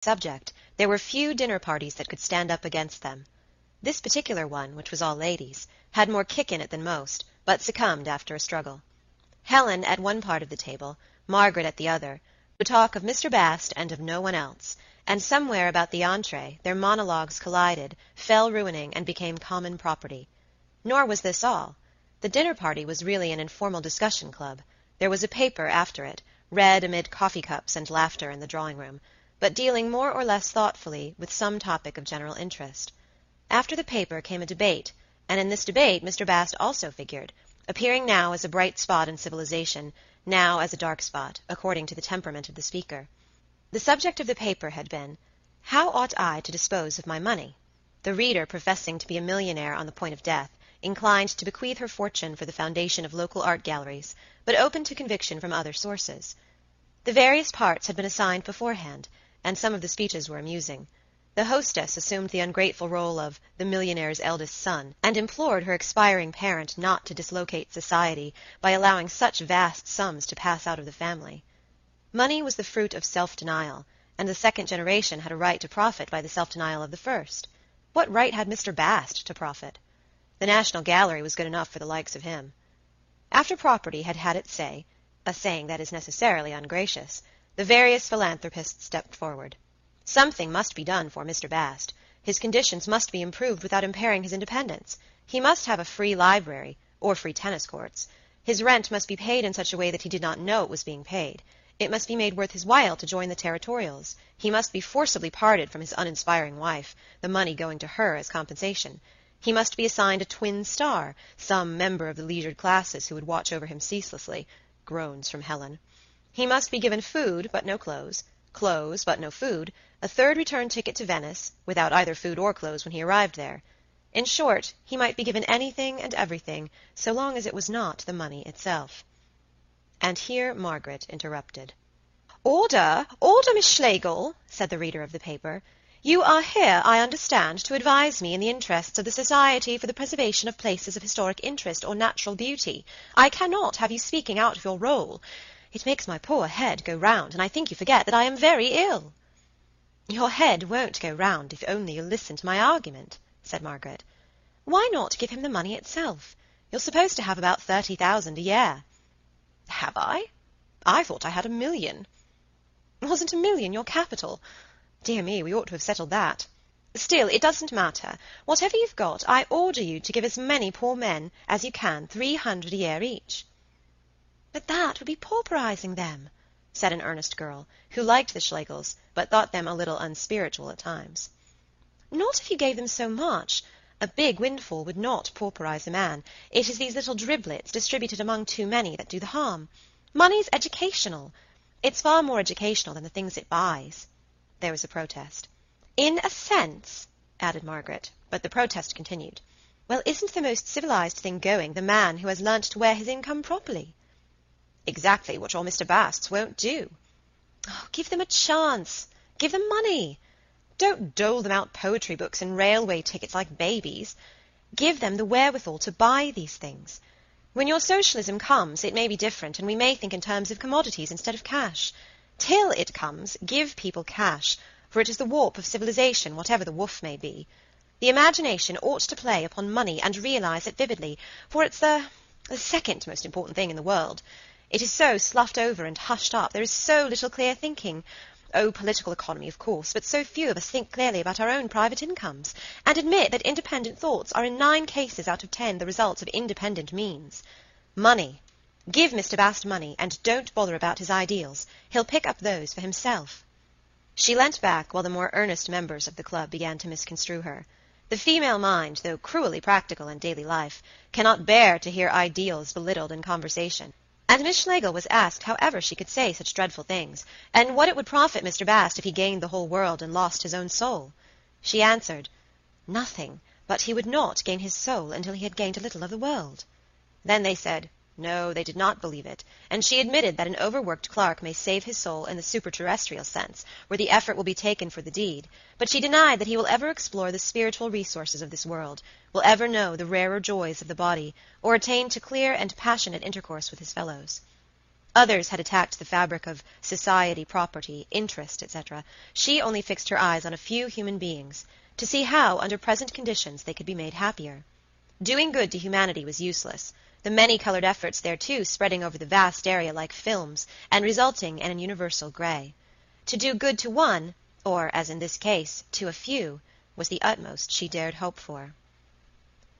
subject, there were few dinner parties that could stand up against them. This particular one, which was all ladies, had more kick in it than most, but succumbed after a struggle. Helen at one part of the table, Margaret at the other, would talk of Mr. Bast and of no one else, and somewhere about the entree their monologues collided, fell ruining, and became common property. Nor was this all. The dinner party was really an informal discussion club. There was a paper after it, read amid coffee cups and laughter in the drawing-room, but dealing more or less thoughtfully with some topic of general interest. After the paper came a debate, and in this debate Mr. Bast also figured, appearing now as a bright spot in civilization, now as a dark spot, according to the temperament of the speaker. The subject of the paper had been, "How ought I to dispose of my money?" The reader professing to be a millionaire on the point of death, inclined to bequeath her fortune for the foundation of local art galleries, but open to conviction from other sources. The various parts had been assigned beforehand, and some of the speeches were amusing. The hostess assumed the ungrateful role of the millionaire's eldest son, and implored her expiring parent not to dislocate society by allowing such vast sums to pass out of the family. Money was the fruit of self-denial, and the second generation had a right to profit by the self-denial of the first. What right had Mr. Bast to profit? The National Gallery was good enough for the likes of him. After property had had its say, a saying that is necessarily ungracious, the various philanthropists stepped forward. Something must be done for Mr. Bast. His conditions must be improved without impairing his independence. He must have a free library, or free tennis courts. His rent must be paid in such a way that he did not know it was being paid. It must be made worth his while to join the territorials. He must be forcibly parted from his uninspiring wife, the money going to her as compensation. He must be assigned a twin star, some member of the leisured classes who would watch over him ceaselessly. Groans from Helen. He must be given food, but no clothes, clothes, but no food, a third return ticket to Venice, without either food or clothes when he arrived there. In short, he might be given anything and everything, so long as it was not the money itself. And here Margaret interrupted. "Order, order, Miss Schlegel," said the reader of the paper. "You are here, I understand, to advise me in the interests of the Society for the Preservation of Places of Historic Interest or Natural Beauty. I cannot have you speaking out of your role. It makes my poor head go round, and I think you forget that I am very ill." "Your head won't go round if only you'll listen to my argument," said Margaret. "Why not give him the money itself? You're supposed to have about 30,000 a year." "Have I? I thought I had 1,000,000. "Wasn't 1,000,000 your capital? Dear me, we ought to have settled that. Still, it doesn't matter. Whatever you've got, I order you to give as many poor men as you can 300 a year each." "But that would be pauperizing them," said an earnest girl, who liked the Schlegels, but thought them a little unspiritual at times. "Not if you gave them so much. A big windfall would not pauperize a man. It is these little driblets distributed among too many that do the harm. Money's educational. It's far more educational than the things it buys." There was a protest. "In a sense," added Margaret, but the protest continued. "Well, isn't the most civilized thing going the man who has learnt to wear his income properly?" "Exactly what your Mr. Basts won't do." "Oh, give them a chance. Give them money. Don't dole them out poetry books and railway tickets like babies. Give them the wherewithal to buy these things. When your socialism comes, it may be different, and we may think in terms of commodities instead of cash. Till it comes, give people cash, for it is the warp of civilization, whatever the woof may be. The imagination ought to play upon money and realize it vividly, for it's the second most important thing in the world. It is so sloughed over and hushed up. There is so little clear thinking. Oh, political economy, of course, but so few of us think clearly about our own private incomes, and admit that independent thoughts are in 9 cases out of 10 the results of independent means. Money. Give Mr. Bast money, and don't bother about his ideals. He'll pick up those for himself." She leant back while the more earnest members of the club began to misconstrue her. The female mind, though cruelly practical in daily life, cannot bear to hear ideals belittled in conversation. And Miss Schlegel was asked however she could say such dreadful things, and what it would profit Mr. Bast if he gained the whole world and lost his own soul. She answered, "Nothing, but he would not gain his soul until he had gained a little of the world." Then they said, no, they did not believe it, and she admitted that an overworked clerk may save his soul in the superterrestrial sense, where the effort will be taken for the deed, but she denied that he will ever explore the spiritual resources of this world, will ever know the rarer joys of the body, or attain to clear and passionate intercourse with his fellows. Others had attacked the fabric of society, property, interest, etc. She only fixed her eyes on a few human beings, to see how, under present conditions, they could be made happier. Doing good to humanity was useless, the many-colored efforts thereto spreading over the vast area like films, and resulting in an universal gray. To do good to one, or, as in this case, to a few, was the utmost she dared hope for.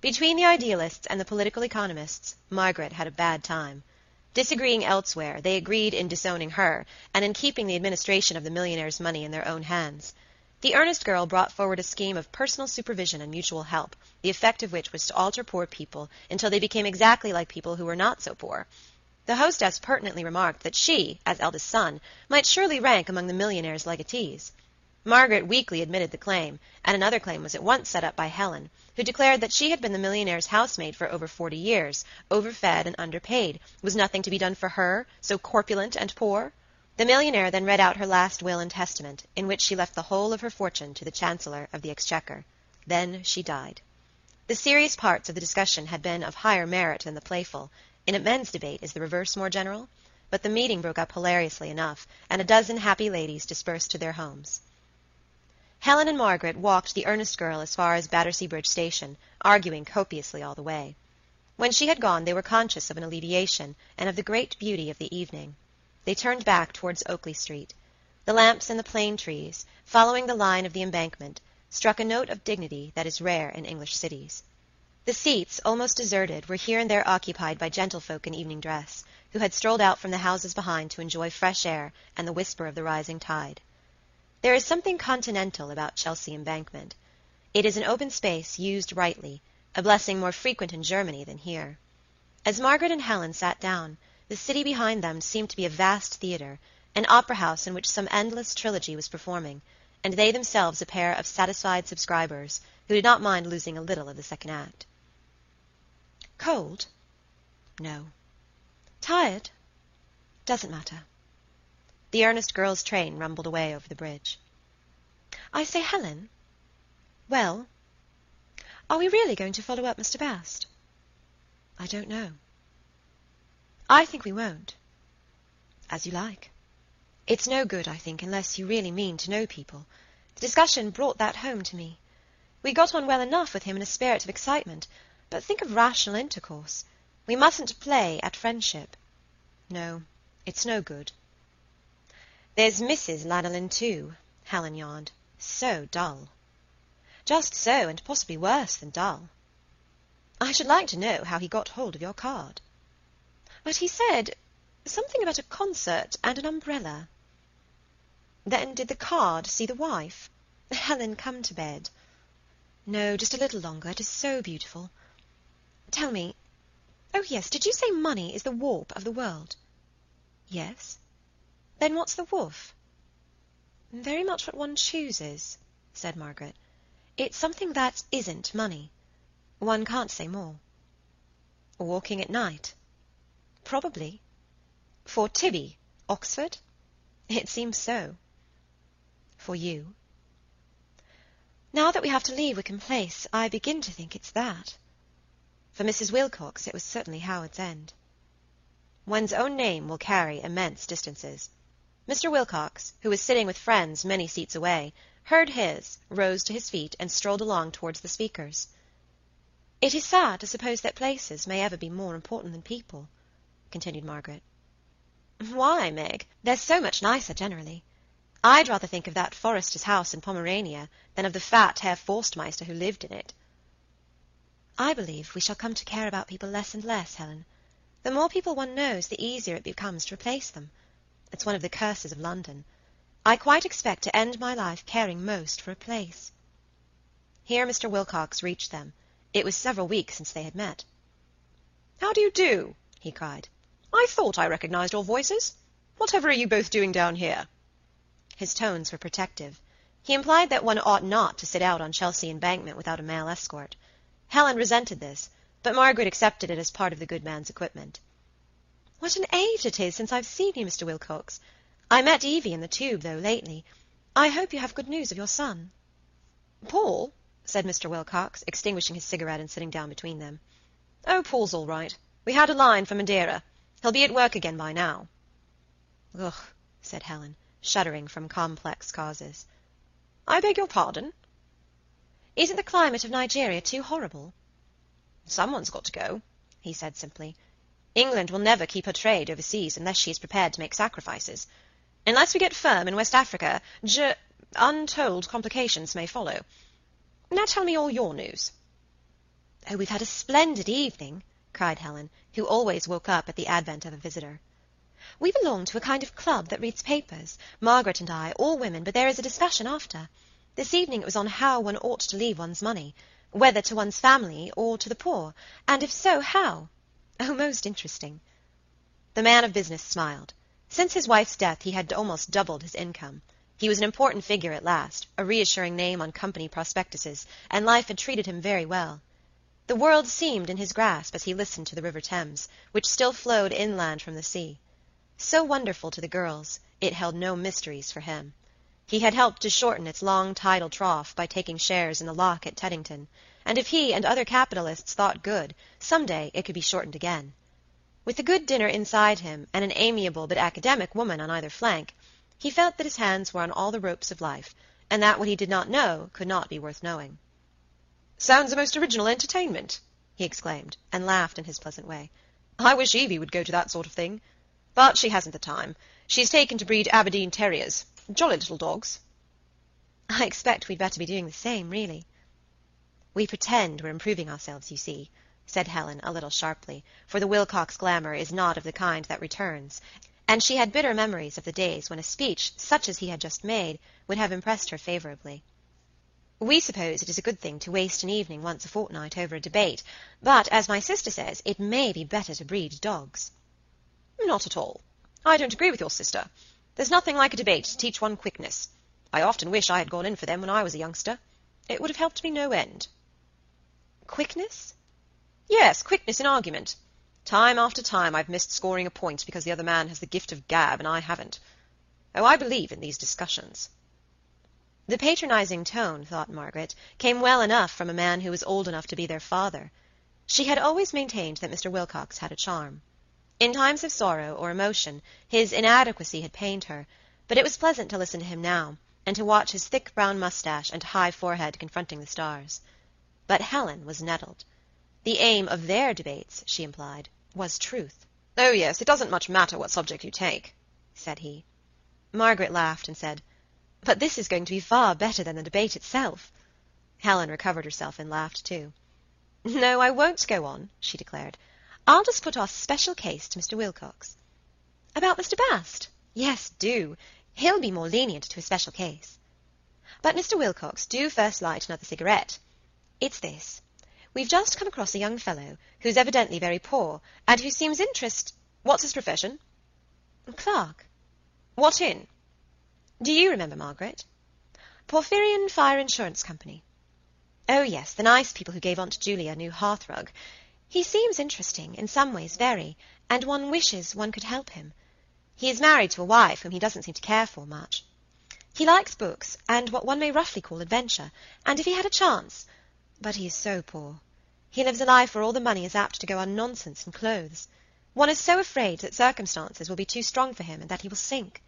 Between the idealists and the political economists, Margaret had a bad time. Disagreeing elsewhere, they agreed in disowning her, and in keeping the administration of the millionaire's money in their own hands. The earnest girl brought forward a scheme of personal supervision and mutual help, the effect of which was to alter poor people until they became exactly like people who were not so poor. The hostess pertinently remarked that she, as eldest son, might surely rank among the millionaire's legatees. Margaret weakly admitted the claim, and another claim was at once set up by Helen, who declared that she had been the millionaire's housemaid for over 40 years, overfed and underpaid. Was nothing to be done for her, so corpulent and poor? The millionaire then read out her last will and testament, in which she left the whole of her fortune to the Chancellor of the Exchequer. Then she died. The serious parts of the discussion had been of higher merit than the playful. In a men's debate is the reverse more general? But the meeting broke up hilariously enough, and a dozen happy ladies dispersed to their homes. Helen and Margaret walked the earnest girl as far as Battersea Bridge Station, arguing copiously all the way. When she had gone, they were conscious of an alleviation, and of the great beauty of the evening. They turned back towards Oakley Street. The lamps in the plane trees, following the line of the embankment, struck a note of dignity that is rare in English cities. The seats, almost deserted, were here and there occupied by gentlefolk in evening dress, who had strolled out from the houses behind to enjoy fresh air and the whisper of the rising tide. There is something continental about Chelsea Embankment. It is an open space used rightly, a blessing more frequent in Germany than here. As Margaret and Helen sat down, the city behind them seemed to be a vast theatre, an opera house in which some endless trilogy was performing, and they themselves a pair of satisfied subscribers who did not mind losing a little of the second act. Cold? No. Tired? Doesn't matter. The earnest girl's train rumbled away over the bridge. I say, Helen. Well? Are we really going to follow up Mr. Bast? I don't know. I think we won't. As you like. It's no good, I think, unless you really mean to know people. The discussion brought that home to me. We got on well enough with him in a spirit of excitement, but think of rational intercourse. We mustn't play at friendship. No, it's no good. There's Mrs. Lanolin, too, Helen yawned. So dull. Just so, and possibly worse than dull. I should like to know how he got hold of your card. But he said something about a concert and an umbrella. Then did the card see the wife? Helen, come to bed. No, just a little longer. It is so beautiful. Tell me, oh yes, did you say money is the warp of the world? Yes. Then what's the woof? Very much what one chooses, said Margaret. It's something that isn't money. One can't say more. Walking at night? Probably. For Tibby, Oxford? It seems so. For you? Now that we have to leave Wickham Place, I begin to think it's that. For Mrs. Wilcox, it was certainly Howard's End. One's own name will carry immense distances. Mr. Wilcox, who was sitting with friends many seats away, heard his, rose to his feet, and strolled along towards the speakers. It is sad to suppose that places may ever be more important than people, continued Margaret. Why, Meg? They're so much nicer generally. I'd rather think of that Forster's house in Pomerania than of the fat Herr Forstmeister who lived in it. I believe we shall come to care about people less and less, Helen. The more people one knows, the easier it becomes to replace them. It's one of the curses of London. I quite expect to end my life caring most for a place. Here Mr. Wilcox reached them. It was several weeks since they had met. How do you do? He cried. I thought I recognized your voices. Whatever are you both doing down here? His tones were protective. He implied that one ought not to sit out on Chelsea Embankment without a male escort. Helen resented this, but Margaret accepted it as part of the good man's equipment. What an age it is since I've seen you, Mr. Wilcox. I met Evie in the Tube, though, lately. I hope you have good news of your son. Paul, said Mr. Wilcox, extinguishing his cigarette and sitting down between them. Oh, Paul's all right. We had a line from Madeira. He'll be at work again by now. "Ugh," said Helen, shuddering from complex causes. "I beg your pardon?" "Isn't the climate of Nigeria too horrible?" "Someone's got to go," he said simply. "England will never keep her trade overseas unless she is prepared to make sacrifices. Unless we get firm in West Africa, untold complications may follow. Now tell me all your news." "Oh, we've had a splendid evening," cried Helen, who always woke up at the advent of a visitor. "We belong to a kind of club that reads papers, Margaret and I, all women, but there is a discussion after. This evening it was on how one ought to leave one's money, whether to one's family or to the poor, and if so, how. Oh, most interesting." The man of business smiled. Since his wife's death he had almost doubled his income. He was an important figure at last, a reassuring name on company prospectuses, and life had treated him very well. The world seemed in his grasp as he listened to the River Thames, which still flowed inland from the sea. So wonderful to the girls, it held no mysteries for him. He had helped to shorten its long tidal trough by taking shares in the lock at Teddington, and if he and other capitalists thought good, some day it could be shortened again. With a good dinner inside him, and an amiable but academic woman on either flank, he felt that his hands were on all the ropes of life, and that what he did not know could not be worth knowing. "Sounds a most original entertainment," he exclaimed, and laughed in his pleasant way. "I wish Evie would go to that sort of thing. But she hasn't the time. She's taken to breed Aberdeen terriers. Jolly little dogs." "I expect we'd better be doing the same, really." "We pretend we're improving ourselves, you see," said Helen a little sharply, for the Wilcox glamour is not of the kind that returns, and she had bitter memories of the days when a speech, such as he had just made, would have impressed her favourably. "We suppose it is a good thing to waste an evening once a fortnight over a debate, but, as my sister says, it may be better to breed dogs." "Not at all. I don't agree with your sister. There's nothing like a debate to teach one quickness. I often wish I had gone in for them when I was a youngster. It would have helped me no end." "Quickness?" "Yes, quickness in argument. Time after time I've missed scoring a point because the other man has the gift of gab and I haven't. Oh, I believe in these discussions." The patronizing tone, thought Margaret, came well enough from a man who was old enough to be their father. She had always maintained that Mr. Wilcox had a charm. In times of sorrow or emotion his inadequacy had pained her, but it was pleasant to listen to him now, and to watch his thick brown moustache and high forehead confronting the stars. But Helen was nettled. The aim of their debates, she implied, was truth. "Oh, yes, it doesn't much matter what subject you take," said he. Margaret laughed and said, "But this is going to be far better than the debate itself." Helen recovered herself and laughed too. "No, I won't go on," she declared. "I'll just put our special case to Mr. Wilcox." "About Mr. Bast?" "Yes, do. He'll be more lenient to a special case. But, Mr. Wilcox, do first light another cigarette. It's this. We've just come across a young fellow who's evidently very poor, and who seems What's his profession?" "Clerk." "What in?" "Do you remember, Margaret? Porphyrion Fire Insurance Company. Oh, yes, the nice people who gave Aunt Julia a new hearthrug. He seems interesting, in some ways very, and one wishes one could help him. He is married to a wife whom he doesn't seem to care for much. He likes books, and what one may roughly call adventure, and if he had a chance... But he is so poor. He lives a life where all the money is apt to go on nonsense and clothes. One is so afraid that circumstances will be too strong for him and that he will sink.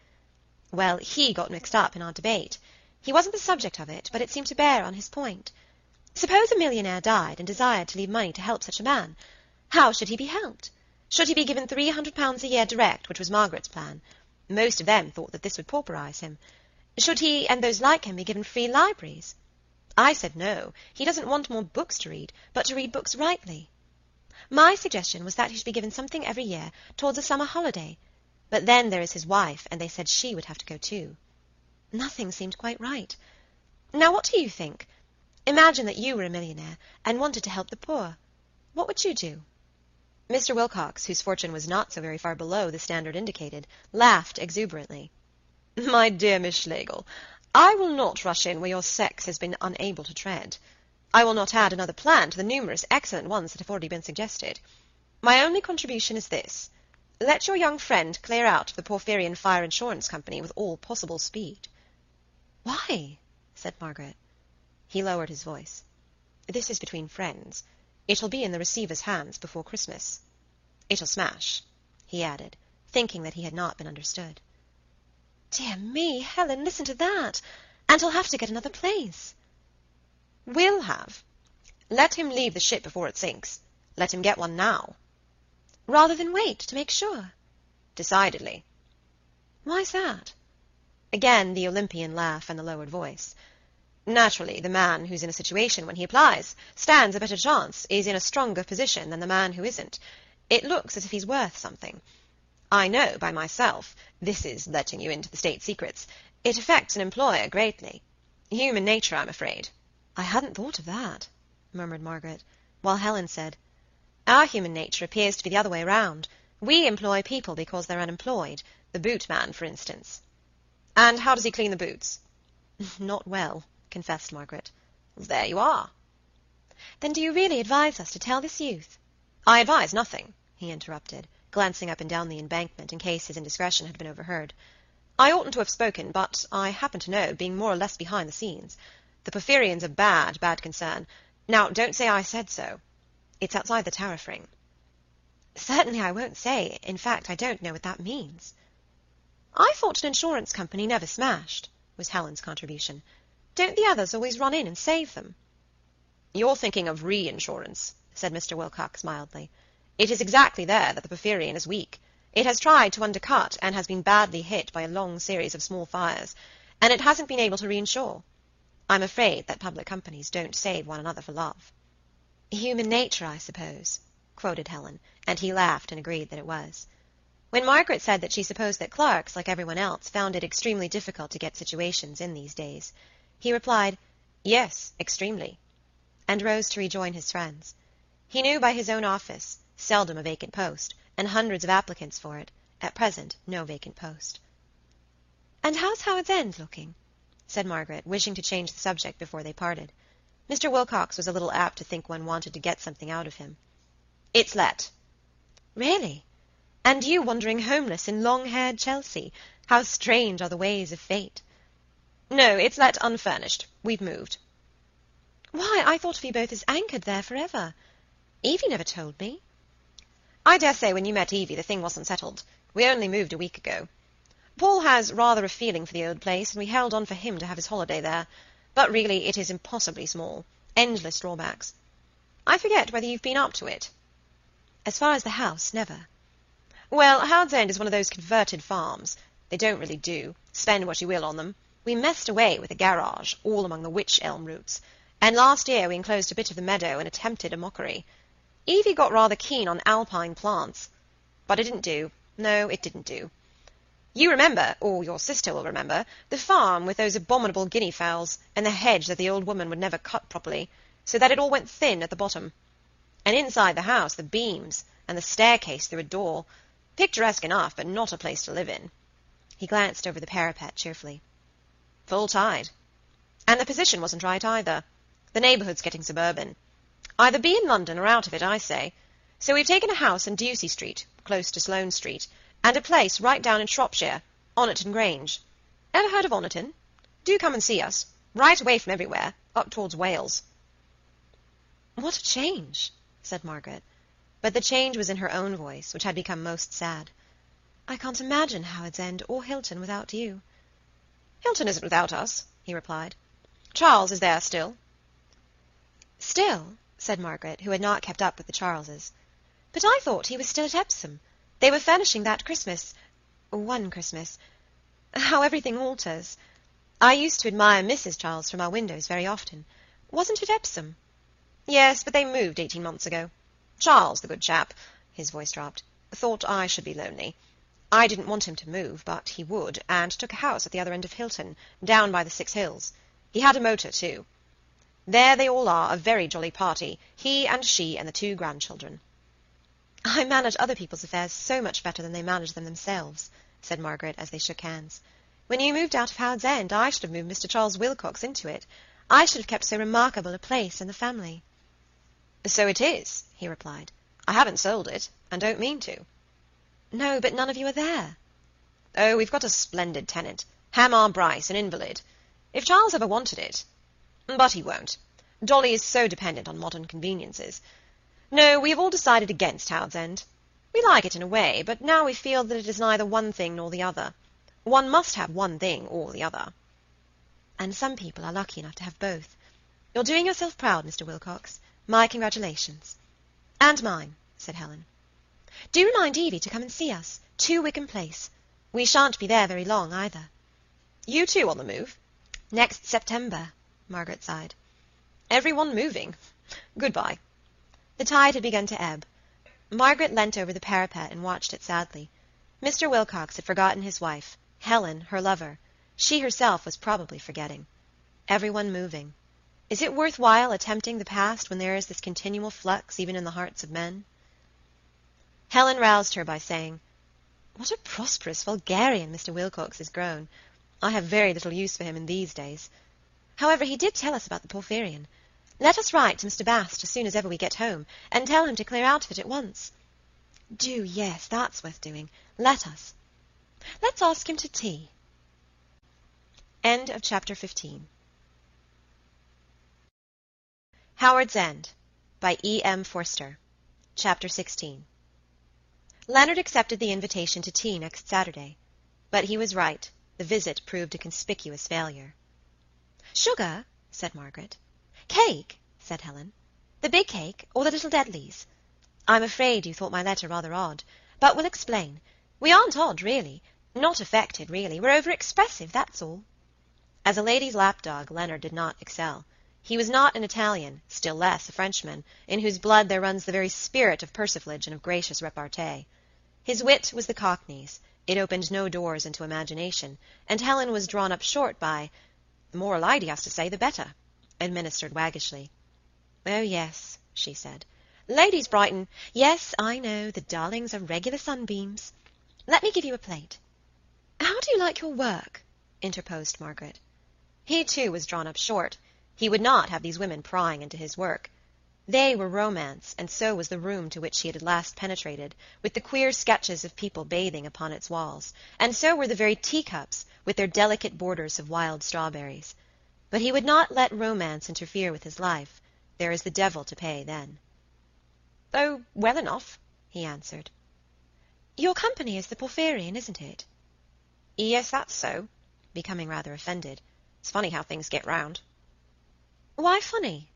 Well, he got mixed up in our debate. He wasn't the subject of it, but it seemed to bear on his point. Suppose a millionaire died and desired to leave money to help such a man. How should he be helped? Should he be given £300 a year direct, which was Margaret's plan? Most of them thought that this would pauperize him. Should he, and those like him, be given free libraries? I said no, he doesn't want more books to read, but to read books rightly. My suggestion was that he should be given something every year towards a summer holiday. But then there is his wife, and they said she would have to go too. Nothing seemed quite right. Now, what do you think? Imagine that you were a millionaire and wanted to help the poor. What would you do?" Mr. Wilcox, whose fortune was not so very far below the standard indicated, laughed exuberantly. "My dear Miss Schlegel, I will not rush in where your sex has been unable to tread. I will not add another plan to the numerous excellent ones that have already been suggested. My only contribution is this. Let your young friend clear out of the Porphyrion Fire Insurance Company with all possible speed." "Why?" said Margaret. He lowered his voice. "This is between friends. It'll be in the receiver's hands before Christmas. It'll smash," he added, thinking that he had not been understood. Dear me, Helen, listen to that. And he'll have to get another place. Will have. Let him leave the ship before it sinks. Let him get one now. Rather than wait to make sure? Decidedly. Why's that? Again the Olympian laugh and the lowered voice. Naturally, the man who's in a situation when he applies stands a better chance, is in a stronger position than the man who isn't. It looks as if he's worth something. I know by myself, this is letting you into the state secrets, it affects an employer greatly. Human nature, I'm afraid. I hadn't thought of that, murmured Margaret, while Helen said, Our human nature appears to be the other way round. We employ people because they're unemployed, the bootman, for instance. And how does he clean the boots? Not well, confessed Margaret. There you are. Then do you really advise us to tell this youth? I advise nothing, he interrupted, glancing up and down the embankment in case his indiscretion had been overheard. I oughtn't to have spoken, but I happen to know, being more or less behind the scenes. The Porphyrians are bad, bad concern. Now, don't say I said so. It's outside the tariff ring. Certainly I won't say. In fact, I don't know what that means. I thought an insurance company never smashed, was Helen's contribution. Don't the others always run in and save them? You're thinking of reinsurance, said Mr. Wilcox mildly. It is exactly there that the Porphyrian is weak. It has tried to undercut and has been badly hit by a long series of small fires, and it hasn't been able to reinsure. I'm afraid that public companies don't save one another for love. Human nature, I suppose, quoted Helen, and he laughed and agreed that it was. When Margaret said that she supposed that clerks, like everyone else, found it extremely difficult to get situations in these days, he replied, Yes, extremely, and rose to rejoin his friends. He knew by his own office, seldom a vacant post, and hundreds of applicants for it, at present no vacant post. And how's Howard's End looking? Said Margaret, wishing to change the subject before they parted. Mr. Wilcox was a little apt to think one wanted to get something out of him. It's let. Really? And you wandering homeless in long-haired Chelsea? How strange are the ways of fate. No, it's let unfurnished. We've moved. Why, I thought of you both as anchored there forever. Evie never told me. I dare say when you met Evie the thing wasn't settled. We only moved a week ago. Paul has rather a feeling for the old place, and we held on for him to have his holiday there. But really it is impossibly small. Endless drawbacks. I forget whether you've been up to it. As far as the house, never. Well, Howard's End is one of those converted farms. They don't really do. Spend what you will on them. We messed away with a garage, all among the wych elm roots, and last year we enclosed a bit of the meadow and attempted a mockery. Evie got rather keen on alpine plants. But it didn't do. No, it didn't do. You remember, or your sister will remember, the farm with those abominable guinea fowls, and the hedge that the old woman would never cut properly, so that it all went thin at the bottom. And inside the house, the beams, and the staircase through a door. Picturesque enough, but not a place to live in. He glanced over the parapet cheerfully. Full tide. And the position wasn't right either. The neighbourhood's getting suburban. Either be in London or out of it, I say. So we've taken a house in Ducie Street, close to Sloane Street, and a place right down in Shropshire, Oniton Grange. Ever heard of Oniton? Do come and see us. Right away from everywhere, up towards Wales. What a change, said Margaret. But the change was in her own voice, which had become most sad. I can't imagine Howard's End or Hilton without you. Hilton isn't without us, he replied. Charles is there still. Still, said Margaret, who had not kept up with the Charleses. But I thought he was still at Epsom. They were furnishing that Christmas. One Christmas. How everything alters. I used to admire Mrs. Charles from our windows very often. Wasn't it Epsom? Yes, but they moved 18 months ago. Charles, the good chap, his voice dropped, thought I should be lonely. I didn't want him to move, but he would, and took a house at the other end of Hilton, down by the 6 Hills. He had a motor, too. There they all are, a very jolly party, he and she and the 2 grandchildren. I manage other people's affairs so much better than they manage them themselves, said Margaret, as they shook hands. When you moved out of Howard's End, I should have moved Mr. Charles Wilcox into it. I should have kept so remarkable a place in the family. So it is, he replied. I haven't sold it, and don't mean to. No, but none of you are there. Oh, we've got a splendid tenant, Hamar Bryce, an invalid. If Charles ever wanted it. But he won't. Dolly is so dependent on modern conveniences. No, we have all decided against Howard's End. We like it in a way, but now we feel that it is neither one thing nor the other. One must have one thing or the other. And some people are lucky enough to have both. You're doing yourself proud, Mr. Wilcox. My congratulations. And mine, said Helen. Do remind Evie to come and see us. 2 Wickham Place. We shan't be there very long, either. You too on the move? Next September, Margaret sighed. Everyone moving. Goodbye. The tide had begun to ebb. Margaret leant over the parapet and watched it sadly. Mr. Wilcox had forgotten his wife, Helen, her lover. She herself was probably forgetting. Everyone moving. Is it worth while attempting the past when there is this continual flux even in the hearts of men? Helen roused her by saying, What a prosperous vulgarian Mr. Wilcox has grown. I have very little use for him in these days. However, he did tell us about the Porphyrion. Let us write to Mr. Bast as soon as ever we get home, and tell him to clear out of it at once. Do, yes, that's worth doing. Let us. Let's ask him to tea. End of chapter 15. Howard's End by E.M. Forster. Chapter 16. Leonard accepted the invitation to tea next Saturday. But he was right. The visit proved a conspicuous failure. Sugar, said Margaret. Cake, said Helen. The big cake, or the little Deadleys? I'm afraid you thought my letter rather odd, but we'll explain. We aren't odd, really. Not affected, really. We're over-expressive, that's all. As a lady's lapdog, Leonard did not excel. He was not an Italian, still less a Frenchman, in whose blood there runs the very spirit of persiflage and of gracious repartee. His wit was the Cockney's. It opened no doors into imagination, and Helen was drawn up short by, "The more a lady has to say, the better," administered waggishly. "Oh, yes," she said. "Ladies brighten. Yes, I know, the darlings are regular sunbeams. Let me give you a plate." "How do you like your work?" interposed Margaret. He, too, was drawn up short. He would not have these women prying into his work. They were romance, and so was the room to which he had at last penetrated, with the queer sketches of people bathing upon its walls, and so were the very teacups, with their delicate borders of wild strawberries. But he would not let romance interfere with his life. There is the devil to pay then. "Oh, well enough," he answered. "Your company is the Porphyrion, isn't it?" "Yes, that's so," becoming rather offended. "It's funny how things get round." "Why funny?"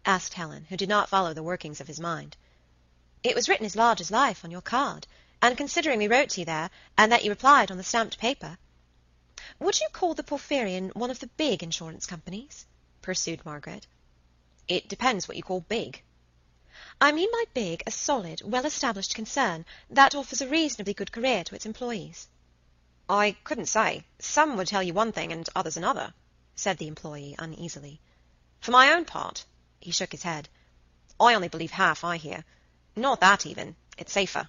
asked Helen, who did not follow the workings of his mind. "It was written as large as life on your card, and considering we wrote to you there, and that you replied on the stamped paper—" "Would you call the Porphyrion one of the big insurance companies?" pursued Margaret. "It depends what you call big." "I mean by big a solid, well-established concern that offers a reasonably good career to its employees." "I couldn't say. Some would tell you one thing and others another," said the employee uneasily. "For my own part," he shook his head, "I only believe half I hear. Not that even. It's safer.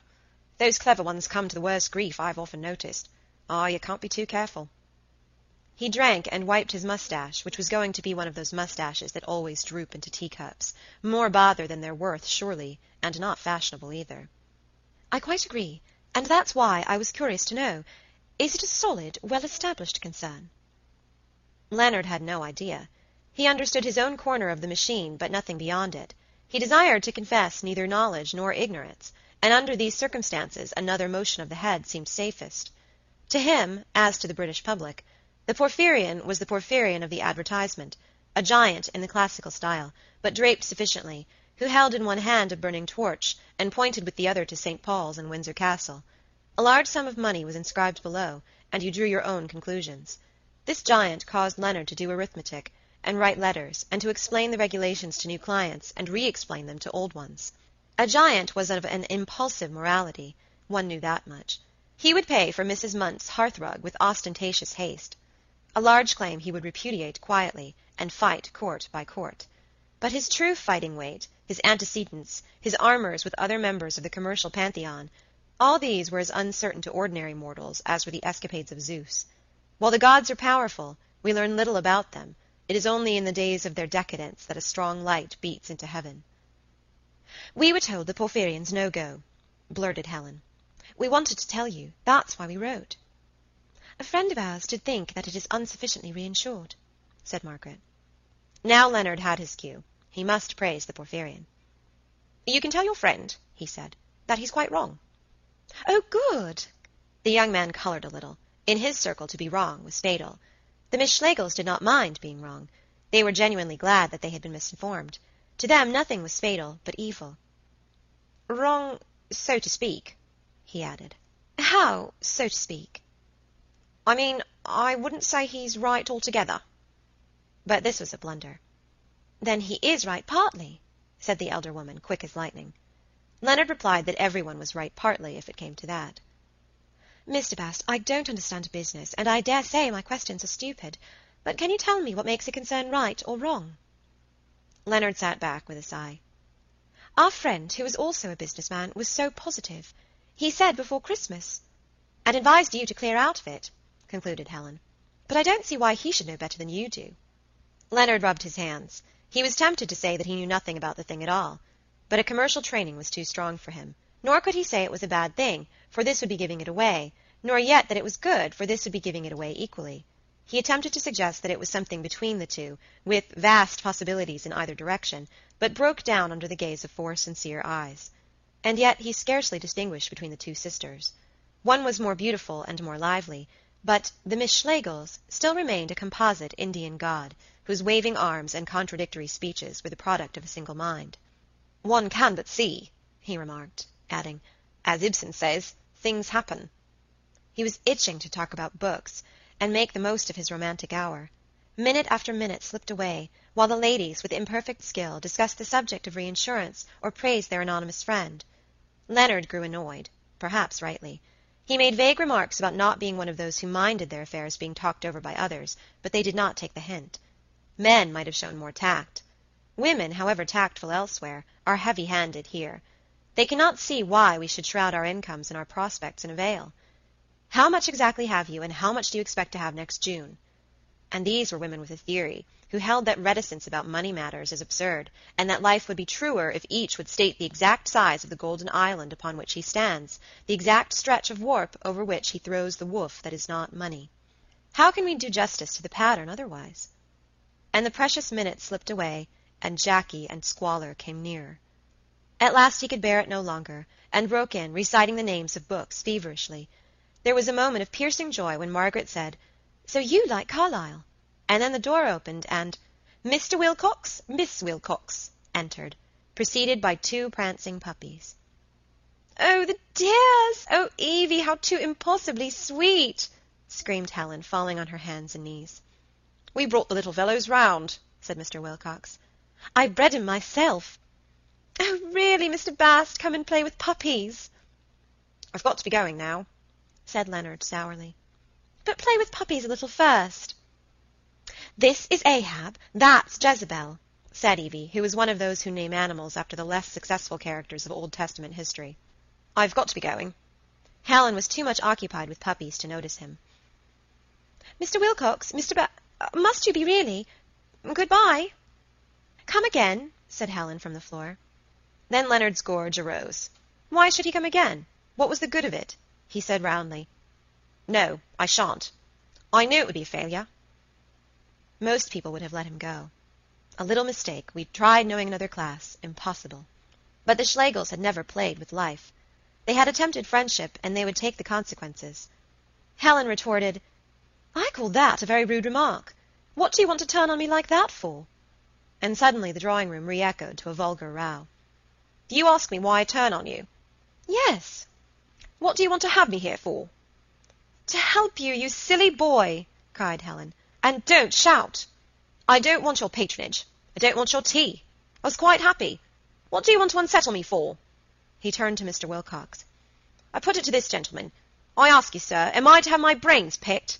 Those clever ones come to the worst grief, I've often noticed. You can't be too careful." He drank and wiped his moustache, which was going to be one of those moustaches that always droop into teacups. More bother than they're worth, surely, and not fashionable either. "I quite agree, and that's why I was curious to know. Is it a solid, well-established concern?" Leonard had no idea. He understood his own corner of the machine, but nothing beyond it. He desired to confess neither knowledge nor ignorance, and under these circumstances another motion of the head seemed safest. To him, as to the British public, the Porphyrion was the Porphyrion of the advertisement, a giant in the classical style, but draped sufficiently, who held in one hand a burning torch, and pointed with the other to St. Paul's and Windsor Castle. A large sum of money was inscribed below, and you drew your own conclusions. This giant caused Leonard to do arithmetic, and write letters, and to explain the regulations to new clients, and re-explain them to old ones. A giant was of an impulsive morality. One knew that much. He would pay for Mrs. Munt's hearthrug with ostentatious haste. A large claim he would repudiate quietly, and fight court by court. But his true fighting weight, his antecedents, his armours with other members of the commercial pantheon, all these were as uncertain to ordinary mortals as were the escapades of Zeus. While the gods are powerful, we learn little about them. It is only in the days of their decadence that a strong light beats into heaven. "We were told the Porphyrion's no go," blurted Helen. "We wanted to tell you. That's why we wrote." "A friend of ours did think that it is insufficiently reinsured," said Margaret. Now Leonard had his cue. He must praise the Porphyrion. "You can tell your friend," he said, "that he's quite wrong." "Oh, good!" The young man coloured a little. In his circle to be wrong was fatal. The Miss Schlegels did not mind being wrong. They were genuinely glad that they had been misinformed. To them nothing was fatal but evil. Wrong, so to speak, he added. How, so to speak? I mean, I wouldn't say he's right altogether. But this was a blunder. Then he is right partly, said the elder woman, quick as lightning. Leonard replied that everyone was right partly, if it came to that. Mr. Bast, I don't understand business, and I dare say my questions are stupid, but can you tell me what makes a concern right or wrong? Leonard sat back with a sigh. Our friend, who was also a businessman, was so positive. He said before Christmas. And advised you to clear out of it, concluded Helen. But I don't see why he should know better than you do. Leonard rubbed his hands. He was tempted to say that he knew nothing about the thing at all, but a commercial training was too strong for him. Nor could he say it was a bad thing, for this would be giving it away, nor yet that it was good, for this would be giving it away equally. He attempted to suggest that it was something between the two, with vast possibilities in either direction, but broke down under the gaze of four sincere eyes. And yet he scarcely distinguished between the two sisters. One was more beautiful and more lively, but the Miss Schlegels still remained a composite Indian god, whose waving arms and contradictory speeches were the product of a single mind. One can but see, he remarked, adding, as Ibsen says, things happen. He was itching to talk about books, and make the most of his romantic hour. Minute after minute slipped away, while the ladies, with imperfect skill, discussed the subject of reinsurance or praised their anonymous friend. Leonard grew annoyed, perhaps rightly. He made vague remarks about not being one of those who minded their affairs being talked over by others, but they did not take the hint. Men might have shown more tact. Women, however tactful elsewhere, are heavy-handed here. They cannot see why we should shroud our incomes and our prospects in a veil. How much exactly have you, and how much do you expect to have next June? And these were women with a theory, who held that reticence about money matters is absurd, and that life would be truer if each would state the exact size of the golden island upon which he stands, the exact stretch of warp over which he throws the woof that is not money. How can we do justice to the pattern otherwise? And the precious minutes slipped away, and Jackie and squalor came nearer. At last he could bear it no longer, and broke in, reciting the names of books feverishly. There was a moment of piercing joy when Margaret said, "So you like Carlyle?" And then the door opened, and Mr. Wilcox, Miss Wilcox entered, preceded by two prancing puppies. "Oh, the dears! Oh, Evie, how too impossibly sweet!" screamed Helen, falling on her hands and knees. "We brought the little fellows round," said Mr. Wilcox. "I bred him myself." "Oh, really, Mr. Bast, come and play with puppies." "I've got to be going now," said Leonard sourly. "But play with puppies a little first." "This is Ahab, that's Jezebel," said Evie, who was one of those who name animals after the less successful characters of Old Testament history. "I've got to be going." Helen was too much occupied with puppies to notice him. "Mr. Wilcox, must you be really? Goodbye." "Come again," said Helen from the floor. Then Leonard's gorge arose. Why should he come again? What was the good of it? He said roundly, "No, I shan't. I knew it would be a failure." Most people would have let him go. A little mistake. We'd tried knowing another class. Impossible. But the Schlegels had never played with life. They had attempted friendship, and they would take the consequences. Helen retorted, "I call that a very rude remark. What do you want to turn on me like that for?" And suddenly the drawing-room re-echoed to a vulgar row. "You ask me why I turn on you?" "Yes." "What do you want to have me here for?" "To help you, you silly boy," cried Helen. "And don't shout. I don't want your patronage. I don't want your tea. I was quite happy. What do you want to unsettle me for?" He turned to Mr. Wilcox. "I put it to this gentleman. I ask you, sir, am I to have my brains picked?"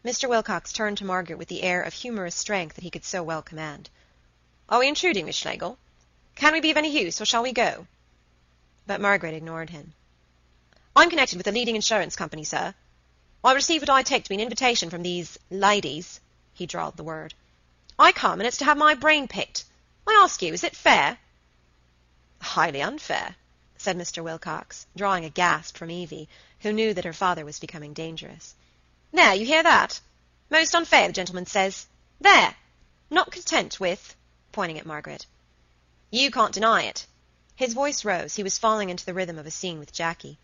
Mr. Wilcox turned to Margaret with the air of humorous strength that he could so well command. "Are we intruding, Miss Schlegel? Can we be of any use, or shall we go?" But Margaret ignored him. "I'm connected with a leading insurance company, sir. I receive what I take to be an invitation from these ladies," he drawled the word. "I come, and it's to have my brain picked. I ask you, is it fair?" "Highly unfair," said Mr. Wilcox, drawing a gasp from Evie, who knew that her father was becoming dangerous. "There, you hear that? Most unfair, the gentleman says. There! Not content with—" pointing at Margaret. "You can't deny it." His voice rose. He was falling into the rhythm of a scene with Jackie.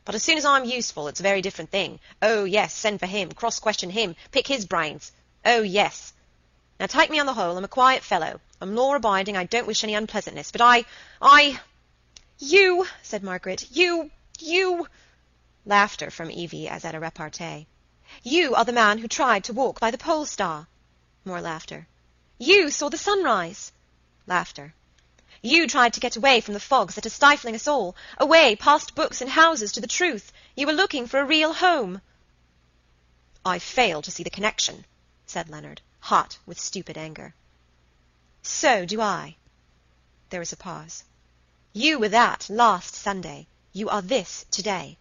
But as soon as I'm useful, it's a very different thing. Oh, yes, send for him, cross-question him, pick his brains. Oh, yes. Now, take me on the whole, I'm a quiet fellow. I'm law-abiding, I don't wish any unpleasantness, but I— You, said Margaret, you— Laughter from Evie as at a repartee. You are the man who tried to walk by the pole star. More laughter. You saw the sunrise. Laughter. You tried to get away from the fogs that are stifling us all, away past books and houses to the truth. You were looking for a real home. I fail to see the connection, said Leonard, hot with stupid anger. So do I. There was a pause. You were that last Sunday. You are this today.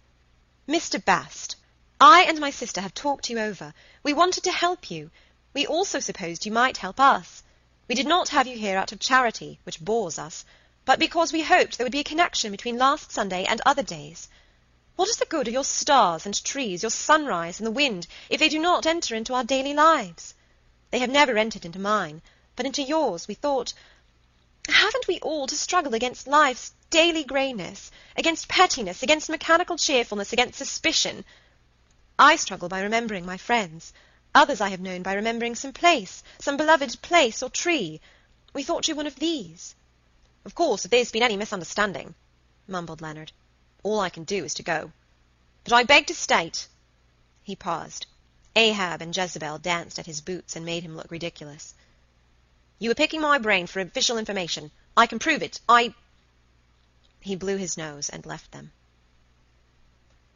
Mr. Bast, I and my sister have talked you over. We wanted to help you. We also supposed you might help us. We did not have you here out of charity, which bores us, but because we hoped there would be a connection between last Sunday and other days. What is the good of your stars and trees, your sunrise and the wind, if they do not enter into our daily lives? They have never entered into mine, but into yours, we thought. Haven't we all to struggle against life's daily greyness, against pettiness, against mechanical cheerfulness, against suspicion? I struggle by remembering my friends. Others I have known by remembering some place, some beloved place or tree. We thought you one of these. Of course, if there's been any misunderstanding, mumbled Leonard, all I can do is to go. But I beg to state— He paused. Ahab and Jezebel danced at his boots and made him look ridiculous. You were picking my brain for official information. I can prove it. He blew his nose and left them.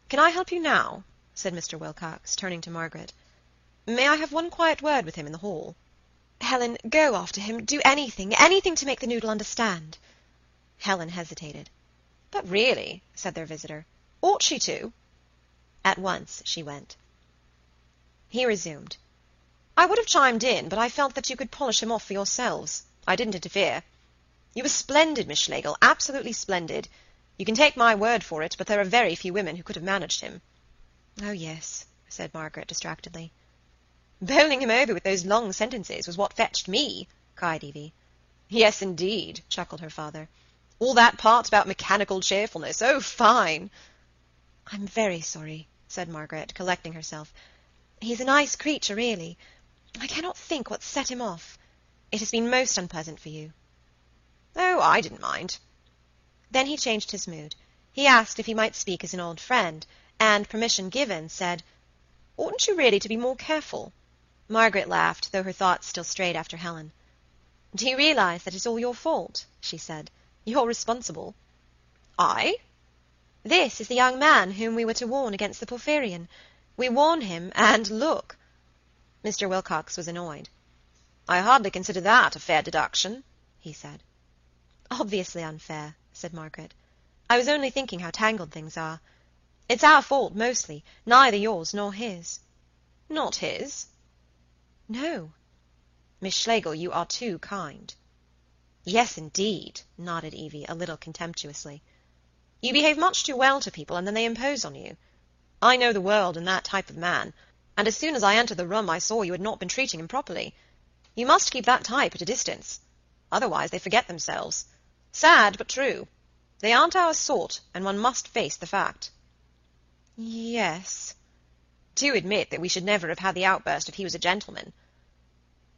Can I help you now? Said Mr. Wilcox, turning to Margaret. May I have one quiet word with him in the hall? Helen, go after him. Do anything to make the noodle understand. Helen hesitated. But really, said their visitor, ought she to? At once she went. He resumed. I would have chimed in, but I felt that you could polish him off for yourselves. I didn't interfere. You were splendid, Miss Schlegel, absolutely splendid. You can take my word for it, but there are very few women who could have managed him. Oh, yes, said Margaret distractedly. Bowling him over with those long sentences was what fetched me, cried Evie. Yes, indeed, chuckled her father. All that part about mechanical cheerfulness. Oh, fine. I'm very sorry, said Margaret, collecting herself. He's a nice creature, really. I cannot think what set him off. It has been most unpleasant for you. Oh, I didn't mind. Then he changed his mood. He asked if he might speak as an old friend, and, permission given, said, Oughtn't you really to be more careful? Margaret laughed, though her thoughts still strayed after Helen. Do you realize that it's all your fault? She said. You're responsible. I? This is the young man whom we were to warn against the Porphyrion. We warn him, and look. Mr. Wilcox was annoyed. I hardly consider that a fair deduction, he said. Obviously unfair, said Margaret. I was only thinking how tangled things are. It's our fault, mostly, neither yours nor his. Not his? No. Miss Schlegel, you are too kind. Yes, indeed, nodded Evie, a little contemptuously. You behave much too well to people, and then they impose on you. I know the world and that type of man, and as soon as I entered the room I saw you had not been treating him properly. You must keep that type at a distance. Otherwise they forget themselves. Sad, but true. They aren't our sort, and one must face the fact. Yes. Do admit that we should never have had the outburst if he was a gentleman.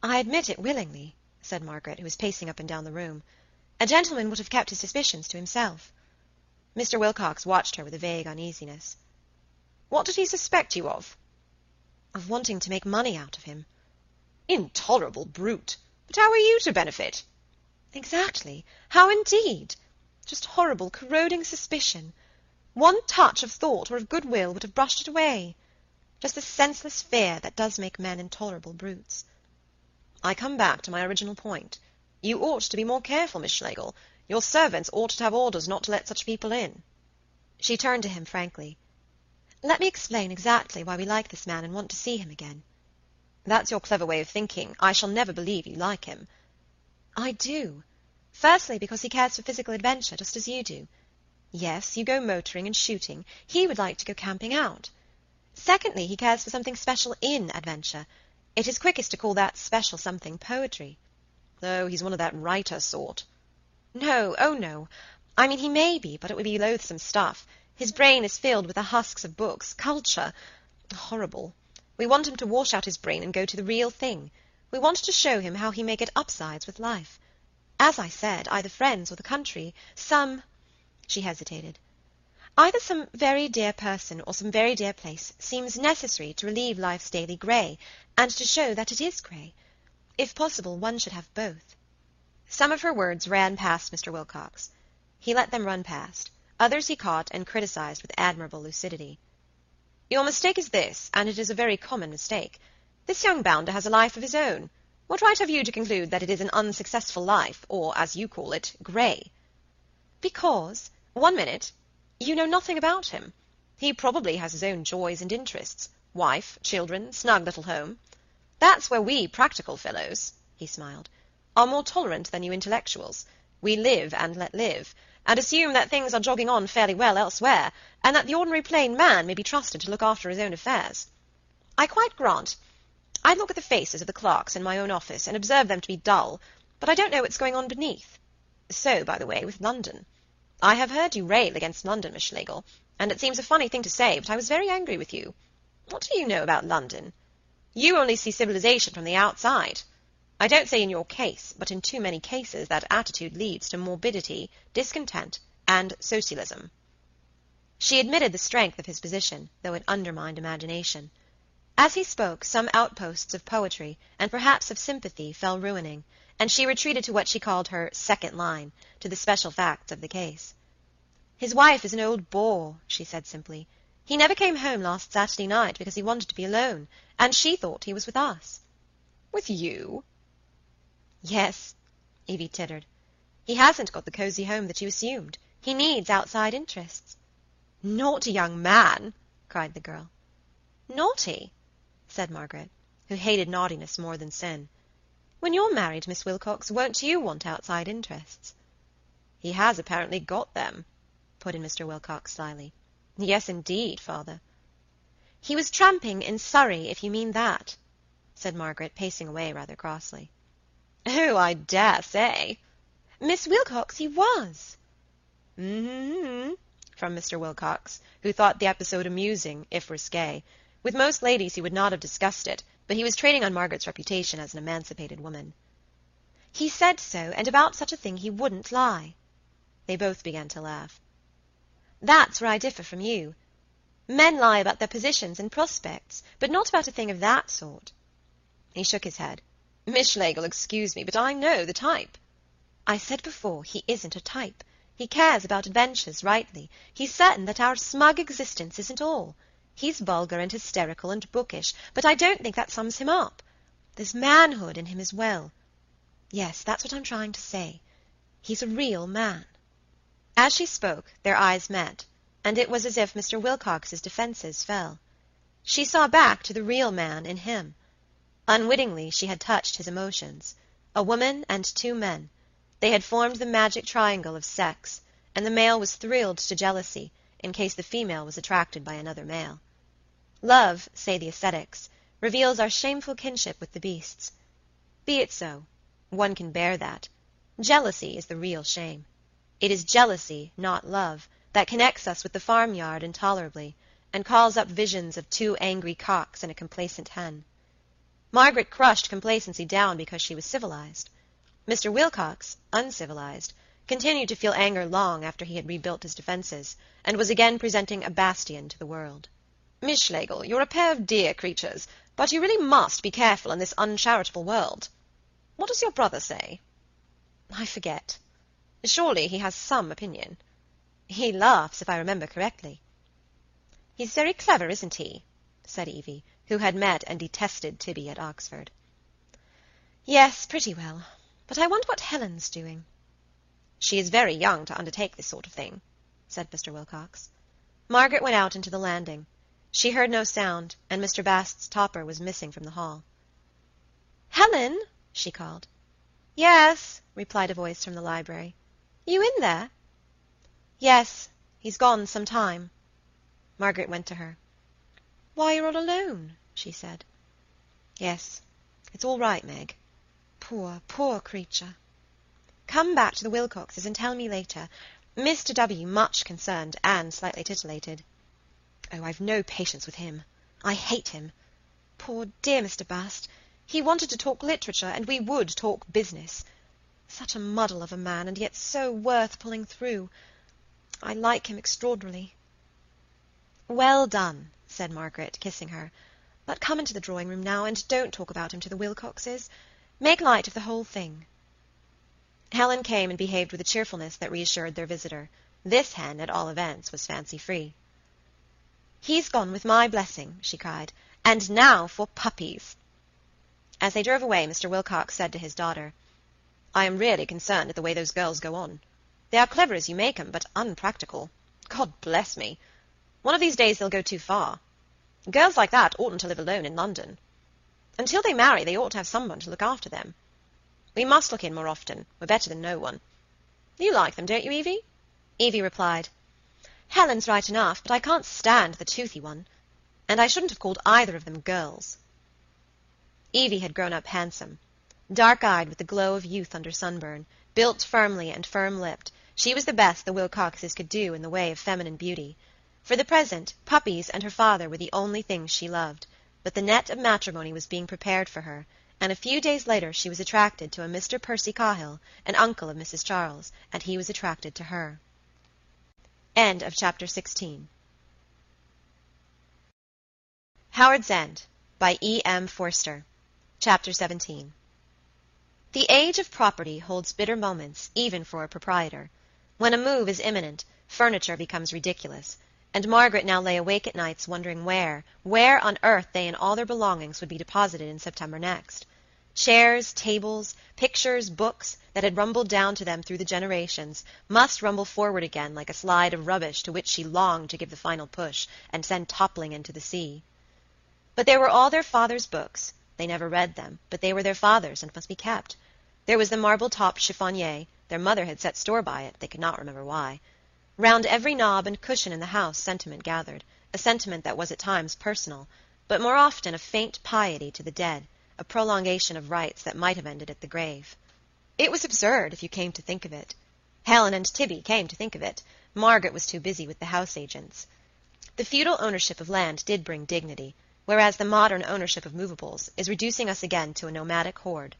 I admit it willingly, said Margaret, who was pacing up and down the room. A gentleman would have kept his suspicions to himself. Mr. Wilcox watched her with a vague uneasiness. What did he suspect you of? Of wanting to make money out of him. Intolerable brute! But how are you to benefit? Exactly. How indeed? Just horrible, corroding suspicion. One touch of thought or of goodwill would have brushed it away. Just the senseless fear that does make men intolerable brutes. I come back to my original point. You ought to be more careful, Miss Schlegel. Your servants ought to have orders not to let such people in. She turned to him frankly. Let me explain exactly why we like this man and want to see him again. That's your clever way of thinking. I shall never believe you like him. I do. Firstly, because he cares for physical adventure, just as you do. Yes, you go motoring and shooting. He would like to go camping out. Secondly, he cares for something special in adventure. It is quickest to call that special something poetry. Oh, he's one of that writer sort. No, oh no. I mean, he may be, but it would be loathsome stuff. His brain is filled with the husks of books, culture. Horrible. We want him to wash out his brain and go to the real thing. We want to show him how he may get upsides with life. As I said, either friends or the country, some—" She hesitated. "Either some very dear person or some very dear place seems necessary to relieve life's daily grey, and to show that it is grey. If possible, one should have both." Some of her words ran past Mr. Wilcox. He let them run past. Others he caught and criticized with admirable lucidity. "Your mistake is this, and it is a very common mistake. This young bounder has a life of his own. What right have you to conclude that it is an unsuccessful life, or, as you call it, grey?" "Because— One minute. You know nothing about him. He probably has his own joys and interests. Wife, children, snug little home. That's where we practical fellows," he smiled, "are more tolerant than you intellectuals. We live and let live, and assume that things are jogging on fairly well elsewhere, and that the ordinary plain man may be trusted to look after his own affairs. I quite grant. I look at the faces of the clerks in my own office and observe them to be dull, but I don't know what's going on beneath. So, by the way, with London. I have heard you rail against London, Miss Schlegel, and it seems a funny thing to say, but I was very angry with you. What do you know about London? You only see civilization from the outside. I don't say in your case, but in too many cases that attitude leads to morbidity, discontent, and socialism." She admitted the strength of his position, though it undermined imagination. As he spoke, some outposts of poetry, and perhaps of sympathy, fell ruining, and she retreated to what she called her second line, to the special facts of the case. "His wife is an old bore," she said simply. "He never came home last Saturday night because he wanted to be alone, and she thought he was with us." "With you?" "Yes," Evie tittered. "He hasn't got the cosy home that you assumed. He needs outside interests." "Naughty young man!" cried the girl. "Naughty?" said Margaret, who hated naughtiness more than sin. "When you're married, Miss Wilcox, won't you want outside interests?" "He has apparently got them," put in Mr. Wilcox slyly. "Yes, indeed, father." "He was tramping in Surrey, if you mean that," said Margaret, pacing away rather crossly. "Oh, I dare say." "Miss Wilcox, he was." "Mm-hmm," from Mr. Wilcox, who thought the episode amusing, if risque. With most ladies he would not have discussed it, but he was trading on Margaret's reputation as an emancipated woman. "He said so, and about such a thing he wouldn't lie." They both began to laugh. "That's where I differ from you. Men lie about their positions and prospects, but not about a thing of that sort." He shook his head. "Miss Schlegel, excuse me, but I know the type." "I said before, he isn't a type. He cares about adventures rightly. He's certain that our smug existence isn't all. He's vulgar and hysterical and bookish, but I don't think that sums him up. There's manhood in him as well. Yes, that's what I'm trying to say. He's a real man." As she spoke, their eyes met, and it was as if Mr. Wilcox's defences fell. She saw back to the real man in him. Unwittingly she had touched his emotions. A woman and two men. They had formed the magic triangle of sex, and the male was thrilled to jealousy, in case the female was attracted by another male. Love, say the ascetics, reveals our shameful kinship with the beasts. Be it so. One can bear that. Jealousy is the real shame. It is jealousy, not love, that connects us with the farmyard intolerably, and calls up visions of two angry cocks and a complacent hen. Margaret crushed complacency down because she was civilized. Mr. Wilcox, uncivilized, continued to feel anger long after he had rebuilt his defences, and was again presenting a bastion to the world. "Miss Schlegel, you're a pair of dear creatures, but you really must be careful in this uncharitable world. What does your brother say?" "I forget." "Surely he has some opinion." "He laughs, if I remember correctly." "He's very clever, isn't he?" said Evie, who had met and detested Tibby at Oxford. "Yes, pretty well. But I wonder what Helen's doing." "She is very young to undertake this sort of thing," said Mr. Wilcox. Margaret went out into the landing. She heard no sound, and Mr. Bast's topper was missing from the hall. "Helen!" she called. "Yes," replied a voice from the library. "You in there?" "Yes. He's gone some time." Margaret went to her. "Why, you're all alone," she said. "Yes. It's all right, Meg." "Poor, poor creature." "Come back to the Wilcoxes and tell me later. Mr. W. much concerned and slightly titillated. "Oh, I've no patience with him. I hate him. Poor dear Mr. Bast. He wanted to talk literature, and we would talk business. Such a muddle of a man, and yet so worth pulling through. I like him extraordinarily." "Well done," said Margaret, kissing her. "But come into the drawing-room now, and don't talk about him to the Wilcoxes. Make light of the whole thing." Helen came and behaved with a cheerfulness that reassured their visitor. This hen, at all events, was fancy-free. "He's gone with my blessing," she cried. "And now for puppies." As they drove away, Mr. Wilcox said to his daughter, "I am really concerned at the way those girls go on. They are clever as you make 'em, but unpractical. God bless me! One of these days they'll go too far. Girls like that oughtn't to live alone in London. Until they marry, they ought to have someone to look after them. We must look in more often. We're better than no one. You like them, don't you, Evie?" Evie replied, "Helen's right enough, but I can't stand the toothy one. And I shouldn't have called either of them girls." Evie had grown up handsome. Dark-eyed with the glow of youth under sunburn, built firmly and firm-lipped, she was the best the Wilcoxes could do in the way of feminine beauty. For the present, puppies and her father were the only things she loved, but the net of matrimony was being prepared for her, and a few days later she was attracted to a Mr. Percy Cahill, an uncle of Mrs. Charles, and he was attracted to her. End of chapter 16. Howard's End by E.M. Forster. Chapter 17. The age of property holds bitter moments even for a proprietor. When a move is imminent, furniture becomes ridiculous, and Margaret now lay awake at nights wondering where on earth they and all their belongings would be deposited in September next. Chairs, tables, pictures, books, that had rumbled down to them through the generations, must rumble forward again like a slide of rubbish to which she longed to give the final push, and send toppling into the sea. But there were all their father's books. They never read them, but they were their father's and must be kept. There was the marble-topped chiffonier. Their mother had set store by it, they could not remember why. Round every knob and cushion in the house sentiment gathered, a sentiment that was at times personal, but more often a faint piety to the dead, a prolongation of rites that might have ended at the grave. It was absurd, if you came to think of it. Helen and Tibby came to think of it. Margaret was too busy with the house agents. The feudal ownership of land did bring dignity, whereas the modern ownership of movables is reducing us again to a nomadic horde.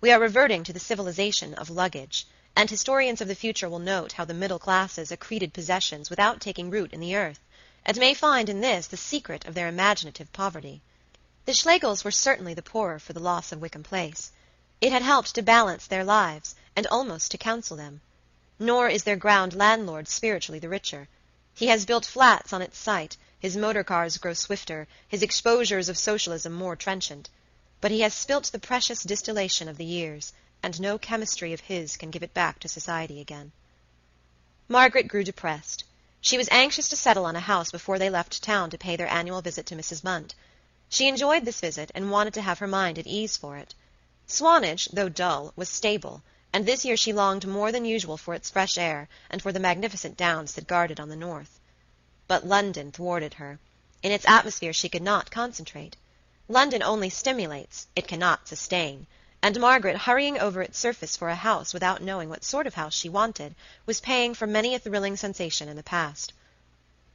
We are reverting to the civilization of luggage, and historians of the future will note how the middle classes accreted possessions without taking root in the earth, and may find in this the secret of their imaginative poverty. The Schlegels were certainly the poorer for the loss of Wickham Place. It had helped to balance their lives, and almost to counsel them. Nor is their ground landlord spiritually the richer. He has built flats on its site, his motor cars grow swifter, his exposures of socialism more trenchant. But he has spilt the precious distillation of the years, and no chemistry of his can give it back to society again. Margaret grew depressed. She was anxious to settle on a house before they left town to pay their annual visit to Mrs. Munt. She enjoyed this visit, and wanted to have her mind at ease for it. Swanage, though dull, was stable, and this year she longed more than usual for its fresh air and for the magnificent downs that guarded on the north. But London thwarted her. In its atmosphere she could not concentrate. London only stimulates, it cannot sustain, and Margaret, hurrying over its surface for a house without knowing what sort of house she wanted, was paying for many a thrilling sensation in the past.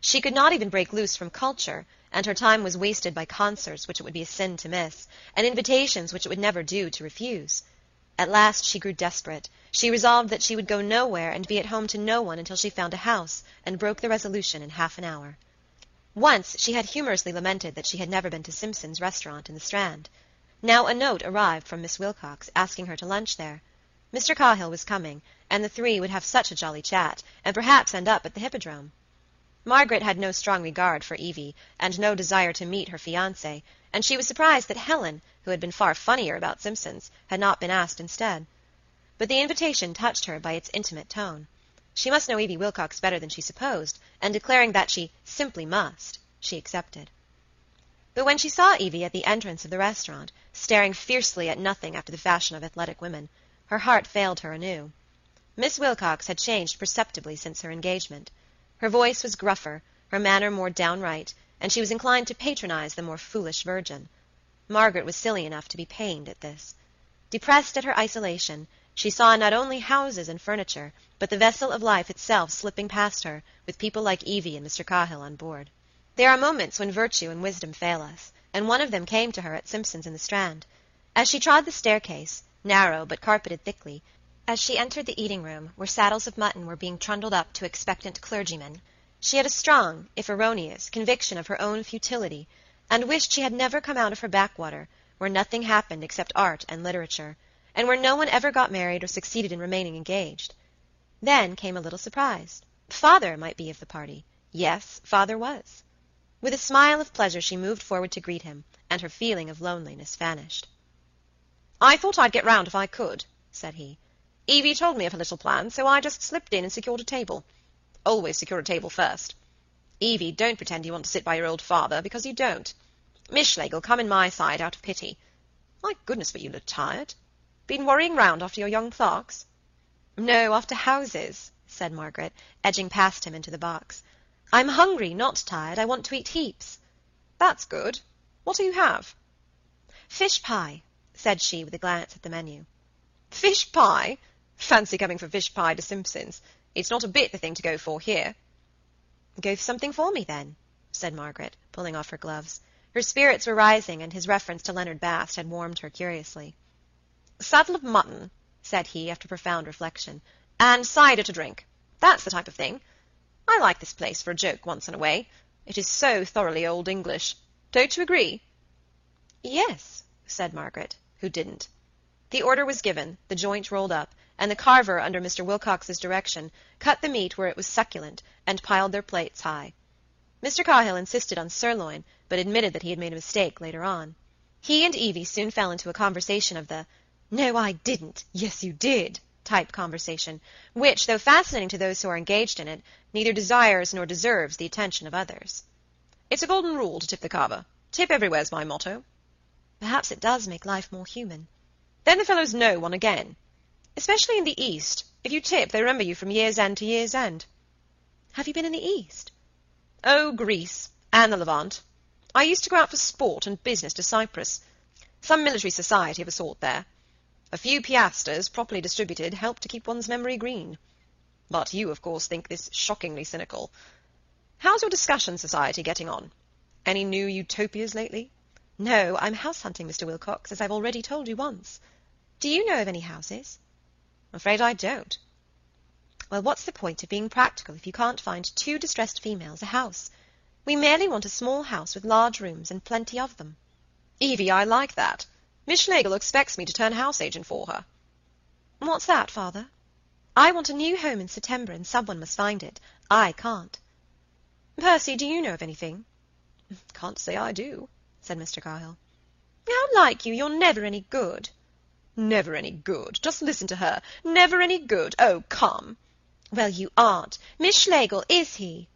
She could not even break loose from culture, and her time was wasted by concerts which it would be a sin to miss, and invitations which it would never do to refuse. At last she grew desperate. She resolved that she would go nowhere and be at home to no one until she found a house, and broke the resolution in half an hour. Once she had humorously lamented that she had never been to Simpson's restaurant in the Strand. Now a note arrived from Miss Wilcox, asking her to lunch there. Mr. Cahill was coming, and the three would have such a jolly chat, and perhaps end up at the Hippodrome. Margaret had no strong regard for Evie, and no desire to meet her fiancé, and she was surprised that Helen, who had been far funnier about Simpsons, had not been asked instead. But the invitation touched her by its intimate tone. She must know Evie Wilcox better than she supposed, and declaring that she simply must, she accepted. But when she saw Evie at the entrance of the restaurant, staring fiercely at nothing after the fashion of athletic women, her heart failed her anew. Miss Wilcox had changed perceptibly since her engagement. Her voice was gruffer, her manner more downright, and she was inclined to patronize the more foolish virgin. Margaret was silly enough to be pained at this. Depressed at her isolation, she saw not only houses and furniture, but the vessel of life itself slipping past her, with people like Evie and Mr. Cahill on board. There are moments when virtue and wisdom fail us, and one of them came to her at Simpson's in the Strand. As she trod the staircase, narrow but carpeted thickly, as she entered the eating-room, where saddles of mutton were being trundled up to expectant clergymen, she had a strong, if erroneous, conviction of her own futility, and wished she had never come out of her backwater, where nothing happened except art and literature, and where no one ever got married or succeeded in remaining engaged. Then came a little surprise. Father might be of the party. Yes, father was. With a smile of pleasure she moved forward to greet him, and her feeling of loneliness vanished. "I thought I'd get round if I could," said he. "Evie told me of her little plan, so I just slipped in and secured a table. Always secure a table first. Evie, don't pretend you want to sit by your old father, because you don't. Miss Schlegel, come in my side out of pity. My goodness, but you look tired. Been worrying round after your young clerks?" "No, after houses," said Margaret, edging past him into the box. "I'm hungry, not tired. I want to eat heaps." "That's good. What'll you have?" "Fish pie," said she, with a glance at the menu. "Fish pie? Fancy coming for fish pie to Simpson's. It's not a bit the thing to go for here." "Go for something for me, then," said Margaret, pulling off her gloves. Her spirits were rising, and his reference to Leonard Bast had warmed her curiously. "Saddle of mutton," said he, after profound reflection, "and cider to drink. That's the type of thing. I like this place for a joke once in a way. It is so thoroughly old English. Don't you agree?" "Yes," said Margaret, who didn't. The order was given, the joint rolled up, and the carver, under Mr. Wilcox's direction, cut the meat where it was succulent, and piled their plates high. Mr. Cahill insisted on sirloin, but admitted that he had made a mistake later on. He and Evie soon fell into a conversation of the "No, I didn't. Yes, you did" type conversation, which, though fascinating to those who are engaged in it, neither desires nor deserves the attention of others. "It's a golden rule to tip the carver. Tip everywhere's my motto." "Perhaps it does make life more human." "Then the fellows know one again. Especially in the East. If you tip, they remember you from year's end to year's end." "Have you been in the East?" "Oh, Greece, and the Levant. I used to go out for sport and business to Cyprus. Some military society of a sort there. A few piastres, properly distributed, help to keep one's memory green. But you, of course, think this shockingly cynical. How's your discussion society getting on? Any new utopias lately?" "No, I'm house-hunting, Mr. Wilcox, as I've already told you once. Do you know of any houses?" "I'm afraid I don't." "Well, what's the point of being practical if you can't find two distressed females a house? We merely want a small house with large rooms and plenty of them." "Evie, I like that. Miss Schlegel expects me to turn house-agent for her." "What's that, father?" "I want a new home in September, and someone must find it. I can't." "Percy, do you know of anything?" "Can't say I do," said Mr. Cahill. "How like you! You're never any good." "Never any good. Just listen to her. Never any good. Oh, come." "Well, you aren't. Miss Schlegel, is he?"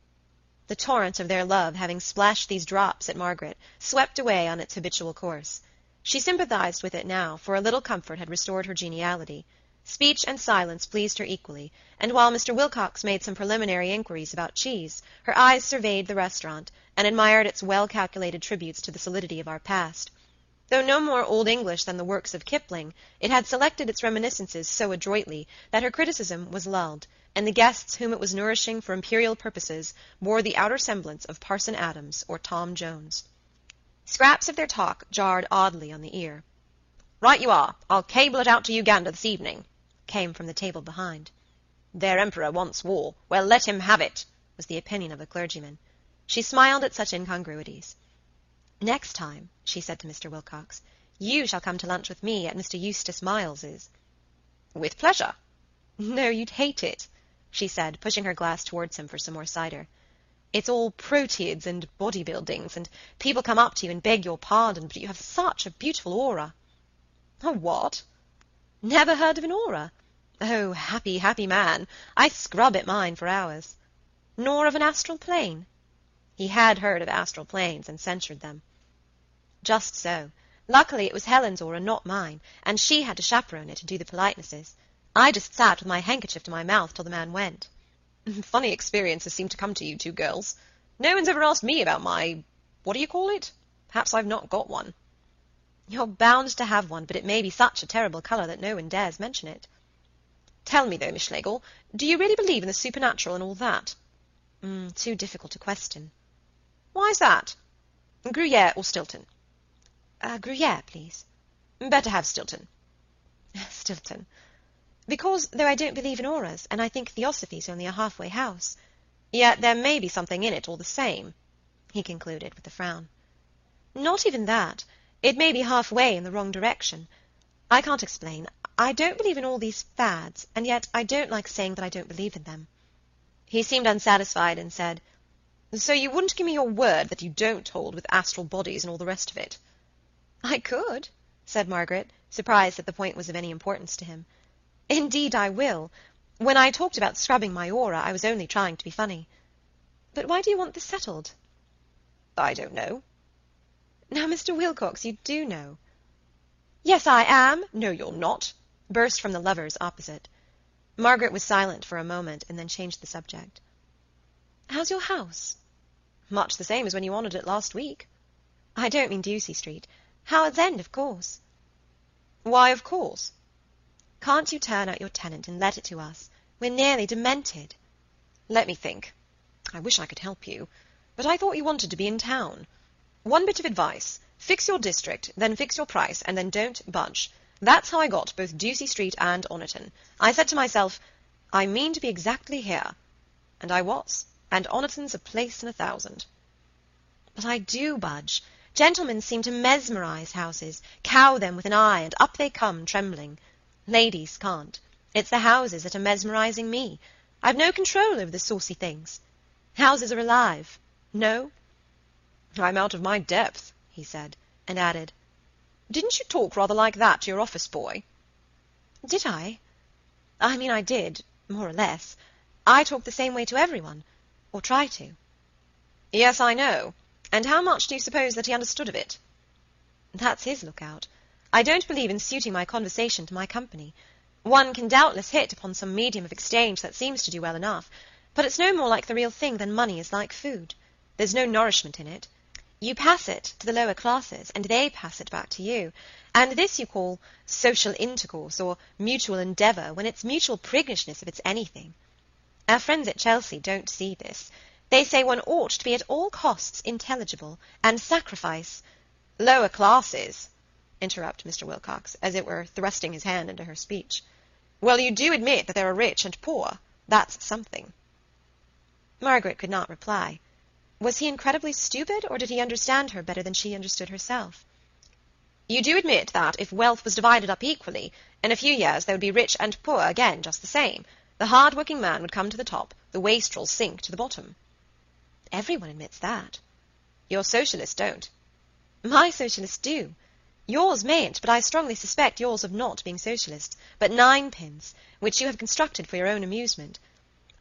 The torrent of their love, having splashed these drops at Margaret, swept away on its habitual course. She sympathized with it now, for a little comfort had restored her geniality. Speech and silence pleased her equally, and while Mr. Wilcox made some preliminary inquiries about cheese, her eyes surveyed the restaurant, and admired its well-calculated tributes to the solidity of our past. Though no more Old English than the works of Kipling, it had selected its reminiscences so adroitly that her criticism was lulled, and the guests whom it was nourishing for imperial purposes bore the outer semblance of Parson Adams or Tom Jones. Scraps of their talk jarred oddly on the ear. "Right you are. I'll cable it out to Uganda this evening," came from the table behind. "Their emperor wants war. Well, let him have it," was the opinion of the clergyman. She smiled at such incongruities. "Next time," she said to Mr. Wilcox, "you shall come to lunch with me at Mr. Eustace Miles's." "With pleasure." "No, you'd hate it," she said, pushing her glass towards him for some more cider. "It's all proteids and body-buildings, and people come up to you and beg your pardon, but you have such a beautiful aura." "A what?" "Never heard of an aura? Oh, happy, happy man. I scrub at mine for hours. Nor of an astral plane?" He had heard of astral planes and censured them. "Just so. Luckily it was Helen's aura, not mine, and she had to chaperone it and do the politenesses. I just sat with my handkerchief to my mouth till the man went." "Funny experiences seem to come to you two girls. No one's ever asked me about my... what do you call it? Perhaps I've not got one." You're bound to have one, but it may be such a terrible colour that no one dares mention it. Tell me, though, Miss Schlegel, do you really believe in the supernatural and all that? Too difficult to question. Why's that? Gruyere or Stilton? Gruyere, please. Better have Stilton. Stilton. Because, though I don't believe in auras, and I think Theosophy's only a halfway house, yet there may be something in it all the same, he concluded with a frown. Not even that. It may be halfway in the wrong direction. I can't explain. I don't believe in all these fads, and yet I don't like saying that I don't believe in them. He seemed unsatisfied and said, So you wouldn't give me your word that you don't hold with astral bodies and all the rest of it? I could, said Margaret, surprised that the point was of any importance to him. Indeed I will. When I talked about scrubbing my aura, I was only trying to be funny. But why do you want this settled? I don't know. Now, Mr. Wilcox, you do know. Yes, I am. No, you're not, burst from the lovers opposite. Margaret was silent for a moment, and then changed the subject. How's your house? Much the same as when you honoured it last week. I don't mean Ducie Street. Howard's End, of course. Why, of course? Can't you turn out your tenant and let it to us? We're nearly demented. Let me think. I wish I could help you, but I thought you wanted to be in town. One bit of advice. Fix your district, then fix your price, and then don't budge. That's how I got both Ducie Street and Oniton. I said to myself, I mean to be exactly here. And I was, and Oniton's a place in 1,000. But I do budge. Gentlemen seem to mesmerize houses, cow them with an eye, and up they come trembling. Ladies can't. It's the houses that are mesmerizing me. I've no control over the saucy things. Houses are alive. No? I'm out of my depth, he said, and added, Didn't you talk rather like that to your office boy? Did I? I mean, I did, more or less. I talk the same way to everyone, or try to. Yes, I know. And how much do you suppose that he understood of it? That's his lookout. I don't believe in suiting my conversation to my company. One can doubtless hit upon some medium of exchange that seems to do well enough, but it's no more like the real thing than money is like food. There's no nourishment in it. You pass it to the lower classes, and they pass it back to you, and this you call social intercourse or mutual endeavour, when it's mutual priggishness if it's anything. Our friends at Chelsea don't see this. They say one ought to be at all costs intelligible, and sacrifice— Lower classes, interrupted Mr. Wilcox, as it were thrusting his hand into her speech. Well, you do admit that there are rich and poor. That's something. Margaret could not reply. Was he incredibly stupid, or did he understand her better than she understood herself? You do admit that, if wealth was divided up equally, in a few years there would be rich and poor again just the same. The hard-working man would come to the top, the wastrels sink to the bottom. Everyone admits that. Your socialists don't. My socialists do. Yours mayn't, but I strongly suspect yours of not being socialists, but ninepins, which you have constructed for your own amusement.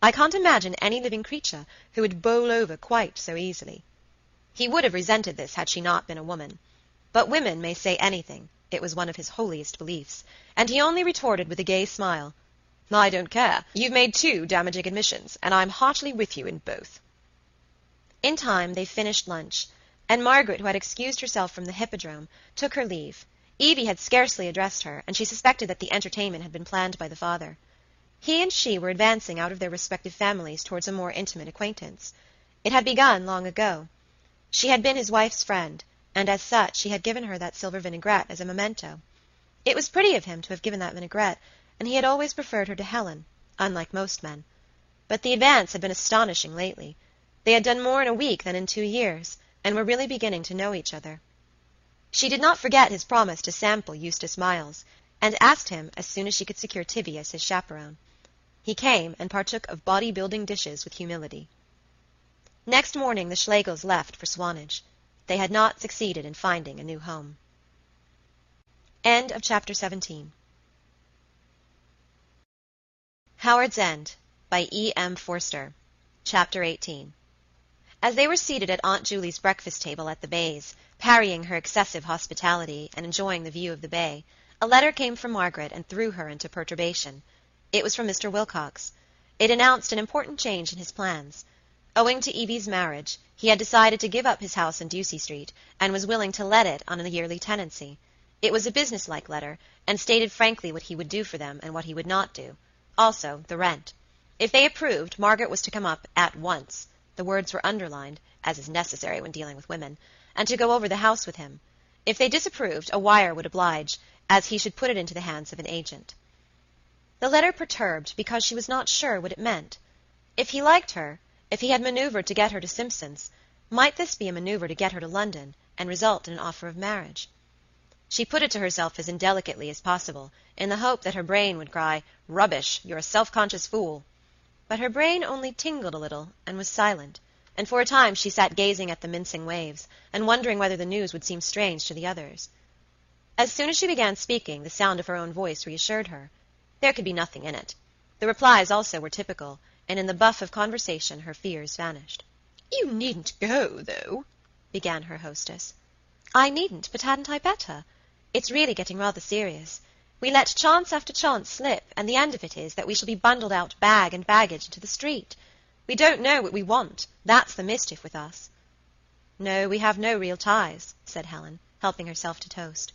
I can't imagine any living creature who would bowl over quite so easily. He would have resented this had she not been a woman. But women may say anything. It was one of his holiest beliefs, and he only retorted with a gay smile, I don't care. You've made 2 damaging admissions, and I'm heartily with you in both. In time they finished lunch, and Margaret, who had excused herself from the hippodrome, took her leave. Evie had scarcely addressed her, and she suspected that the entertainment had been planned by the father. He and she were advancing out of their respective families towards a more intimate acquaintance. It had begun long ago. She had been his wife's friend, and as such he had given her that silver vinaigrette as a memento. It was pretty of him to have given that vinaigrette, and he had always preferred her to Helen, unlike most men. But the advance had been astonishing lately. They had done more in a week than in 2 years, and were really beginning to know each other. She did not forget his promise to sample Eustace Miles, and asked him as soon as she could secure Tivy as his chaperone. He came and partook of body-building dishes with humility. Next morning the Schlegels left for Swanage. They had not succeeded in finding a new home. End of chapter 17. Howard's End by E.M. Forster. Chapter 18. As they were seated at Aunt Julie's breakfast table at the Bays, parrying her excessive hospitality and enjoying the view of the bay, a letter came from Margaret and threw her into perturbation. It was from Mr. Wilcox. It announced an important change in his plans. Owing to Evie's marriage, he had decided to give up his house in Ducie Street, and was willing to let it on a yearly tenancy. It was a businesslike letter, and stated frankly what he would do for them and what he would not do. Also, the rent. If they approved, Margaret was to come up at once. The words were underlined, as is necessary when dealing with women, and to go over the house with him. If they disapproved, a wire would oblige, as he should put it into the hands of an agent. The letter perturbed because she was not sure what it meant. If he liked her, if he had manoeuvred to get her to Simpson's, might this be a manoeuvre to get her to London, and result in an offer of marriage? She put it to herself as indelicately as possible, in the hope that her brain would cry, "Rubbish! You're a self-conscious fool." But her brain only tingled a little, and was silent, and for a time she sat gazing at the mincing waves, and wondering whether the news would seem strange to the others. As soon as she began speaking, the sound of her own voice reassured her. There could be nothing in it. The replies also were typical, and in the buff of conversation her fears vanished. "You needn't go, though," began her hostess. "I needn't, but hadn't I better? It's really getting rather serious. We let chance after chance slip, and the end of it is that we shall be bundled out bag and baggage into the street. We don't know what we want. That's the mischief with us." "No, we have no real ties," said Helen, helping herself to toast.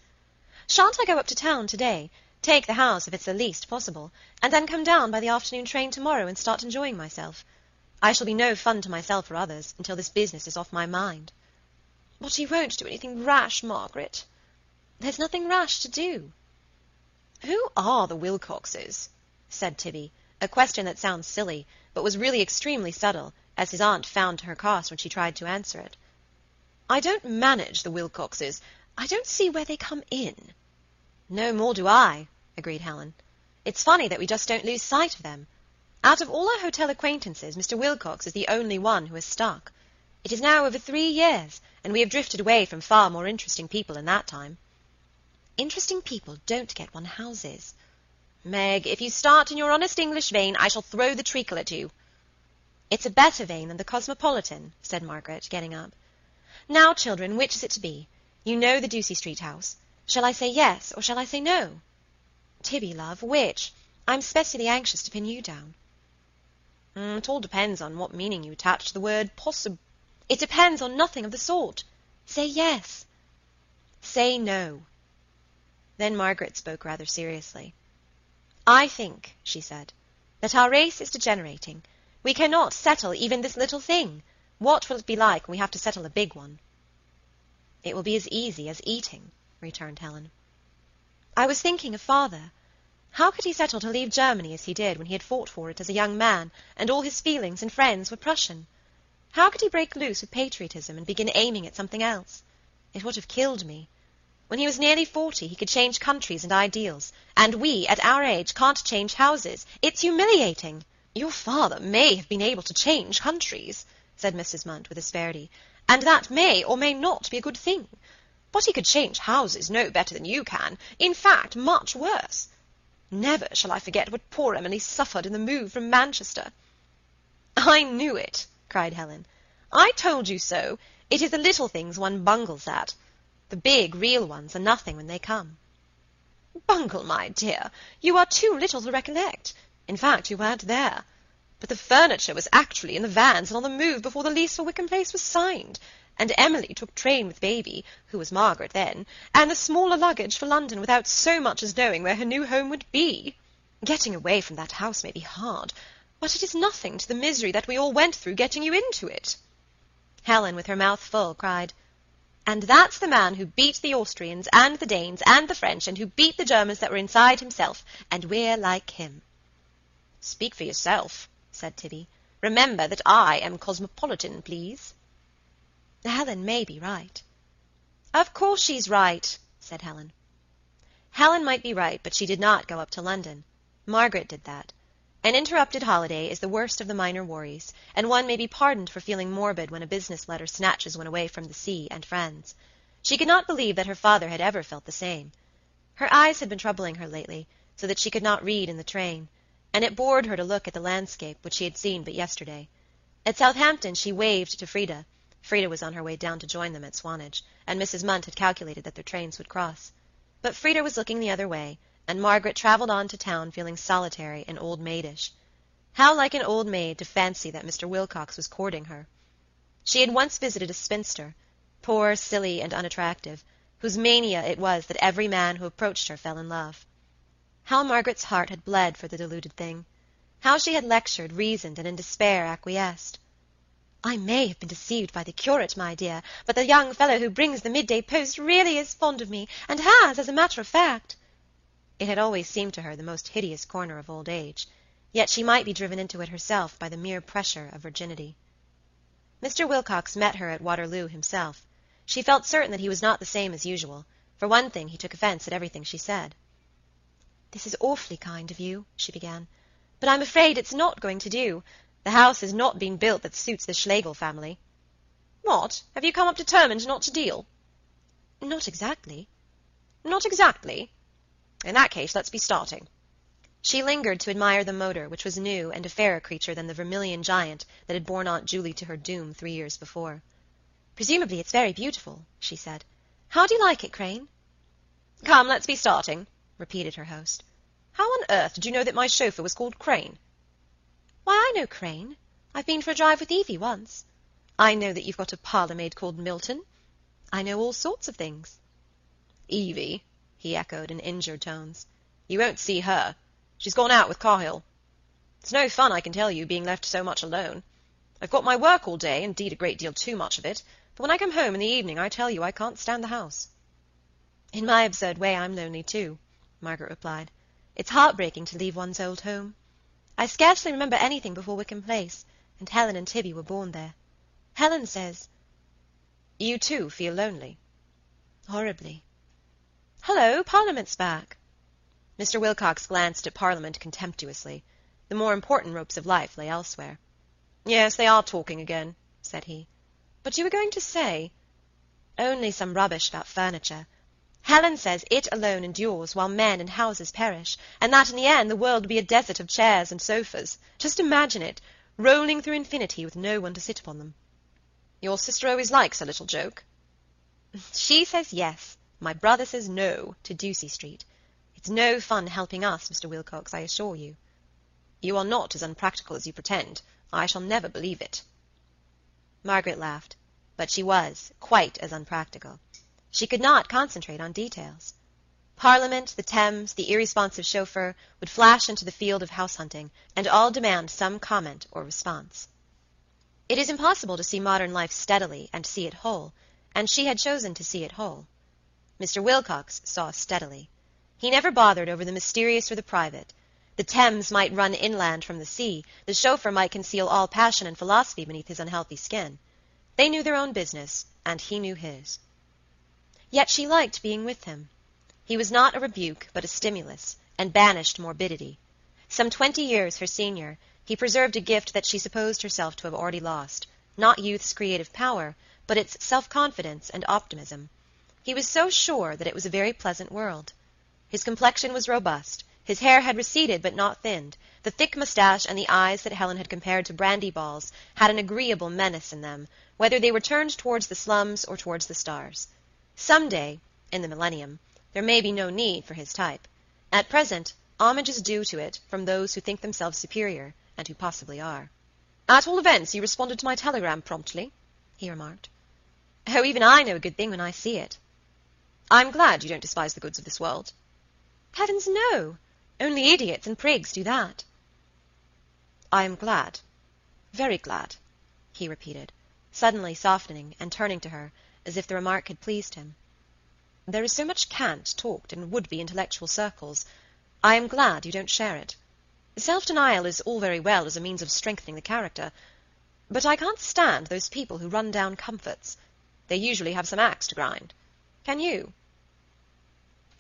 "Shan't I go up to town today, take the house if it's the least possible, and then come down by the afternoon train tomorrow and start enjoying myself? I shall be no fun to myself or others until this business is off my mind." "But you won't do anything rash, Margaret?" "There's nothing rash to do." "Who are the Wilcoxes?" said Tibby, a question that sounds silly, but was really extremely subtle, as his aunt found to her cost when she tried to answer it. "I don't manage the Wilcoxes. I don't see where they come in." "No more do I," agreed Helen. "It's funny that we just don't lose sight of them. Out of all our hotel acquaintances, Mr. Wilcox is the only one who has stuck. It is now over 3 years, and we have drifted away from far more interesting people in that time." "Interesting people don't get one houses." "Meg, if you start in your honest English vein, I shall throw the treacle at you." "It's a better vein than the Cosmopolitan," said Margaret, getting up. "Now, children, which is it to be? You know the Ducie Street house. Shall I say yes, or shall I say no?" "Tibby, love, which? I'm specially anxious to pin you down." "It all depends on what meaning you attach to the word "It depends on nothing of the sort. Say yes." "Say no." Then Margaret spoke rather seriously. "I think," she said, "that our race is degenerating. We cannot settle even this little thing. What will it be like when we have to settle a big one?" "It will be as easy as eating," returned Helen. "I was thinking of father. How could he settle to leave Germany as he did when he had fought for it as a young man, and all his feelings and friends were Prussian? How could he break loose with patriotism and begin aiming at something else? It would have killed me. When he was nearly 40, he could change countries and ideals, and we, at our age, can't change houses. It's humiliating." "Your father may have been able to change countries," said Mrs. Munt with asperity, "and that may or may not be a good thing. But he could change houses no better than you can, in fact, much worse. Never shall I forget what poor Emily suffered in the move from Manchester." "I knew it," cried Helen. "I told you so. It is the little things one bungles at. The big, real ones are nothing when they come." "Bungle, my dear, you are too little to recollect. In fact, you weren't there. But the furniture was actually in the vans and on the move before the lease for Wickham Place was signed, and Emily took train with baby, who was Margaret then, and the smaller luggage for London without so much as knowing where her new home would be. Getting away from that house may be hard, but it is nothing to the misery that we all went through getting you into it." Helen, with her mouth full, cried, "And that's the man who beat the Austrians and the Danes and the French, and who beat the Germans that were inside himself, and we're like him." "Speak for yourself," said Tibby. "Remember that I am cosmopolitan, please." "Helen may be right." "Of course she's right," said Helen. Helen might be right, but she did not go up to London. Margaret did that. An interrupted holiday is the worst of the minor worries, and one may be pardoned for feeling morbid when a business letter snatches one away from the sea and friends. She could not believe that her father had ever felt the same. Her eyes had been troubling her lately, so that she could not read in the train, and it bored her to look at the landscape which she had seen but yesterday. At Southampton she waved to Frida. Frida was on her way down to join them at Swanage, and Mrs. Munt had calculated that their trains would cross. But Frida was looking the other way, and Margaret travelled on to town feeling solitary and old-maidish. How like an old maid to fancy that Mr. Wilcox was courting her. She had once visited a spinster, poor, silly, and unattractive, whose mania it was that every man who approached her fell in love. How Margaret's heart had bled for the deluded thing! How she had lectured, reasoned, and in despair acquiesced. "I may have been deceived by the curate, my dear, but the young fellow who brings the midday post really is fond of me, and has, as a matter of fact." It had always seemed to her the most hideous corner of old age, yet she might be driven into it herself by the mere pressure of virginity. Mr. Wilcox met her at Waterloo himself. She felt certain that he was not the same as usual. For one thing, he took offence at everything she said. "This is awfully kind of you," she began, "but I'm afraid it's not going to do. The house has not been built that suits the Schlegel family." "What? Have you come up determined not to deal?" "Not exactly." "Not exactly? In that case, let's be starting." She lingered to admire the motor, which was new and a fairer creature than the vermilion giant that had borne Aunt Julie to her doom 3 years before. "Presumably it's very beautiful," she said. "How do you like it, Crane?" "Come, let's be starting," repeated her host. "How on earth did you know that my chauffeur was called Crane?" "Why, I know Crane. I've been for a drive with Evie once. I know that you've got a parlour-maid called Milton. I know all sorts of things." "Evie," he echoed in injured tones. "You won't see her. She's gone out with Cahill. It's no fun, I can tell you, being left so much alone. I've got my work all day, indeed a great deal too much of it, but when I come home in the evening I tell you I can't stand the house." "In my absurd way I'm lonely too," Margaret replied. "It's heartbreaking to leave one's old home. I scarcely remember anything before Wickham Place, and Helen and Tibby were born there. Helen says—" "You too feel lonely?" "Horribly. Hullo, Parliament's back." Mr. Wilcox glanced at Parliament contemptuously. The more important ropes of life lay elsewhere. "Yes, they are talking again," said he. "But you were going to say—" "Only some rubbish about furniture. Helen says it alone endures while men and houses perish, and that in the end the world will be a desert of chairs and sofas. Just imagine it, rolling through infinity with no one to sit upon them." "Your sister always likes a little joke?" "She says yes, my brother says no, to Ducie Street. It's no fun helping us, Mr. Wilcox, I assure you." "You are not as unpractical as you pretend. I shall never believe it." Margaret laughed, but she was quite as unpractical. She could not concentrate on details. Parliament, the Thames, the irresponsive chauffeur would flash into the field of house-hunting, and all demand some comment or response. It is impossible to see modern life steadily and see it whole, and she had chosen to see it whole. Mr. Wilcox saw steadily. He never bothered over the mysterious or the private. The Thames might run inland from the sea, the chauffeur might conceal all passion and philosophy beneath his unhealthy skin. They knew their own business, and he knew his. Yet she liked being with him. He was not a rebuke, but a stimulus, and banished morbidity. Some 20 years her senior, he preserved a gift that she supposed herself to have already lost, not youth's creative power, but its self-confidence and optimism. He was so sure that it was a very pleasant world. His complexion was robust, his hair had receded but not thinned, the thick moustache and the eyes that Helen had compared to brandy balls had an agreeable menace in them, whether they were turned towards the slums or towards the stars. Some day, in the millennium, there may be no need for his type. At present, homage is due to it from those who think themselves superior, and who possibly are. "At all events, you responded to my telegram promptly," he remarked. "Oh, even I know a good thing when I see it." "I'm glad you don't despise the goods of this world." "Heavens, no! Only idiots and prigs do that." "I am glad, very glad," he repeated, suddenly softening and turning to her, as if the remark had pleased him. "There is so much cant talked in would-be intellectual circles. I am glad you don't share it. Self-denial is all very well as a means of strengthening the character, but I can't stand those people who run down comforts. They usually have some axe to grind. Can you?"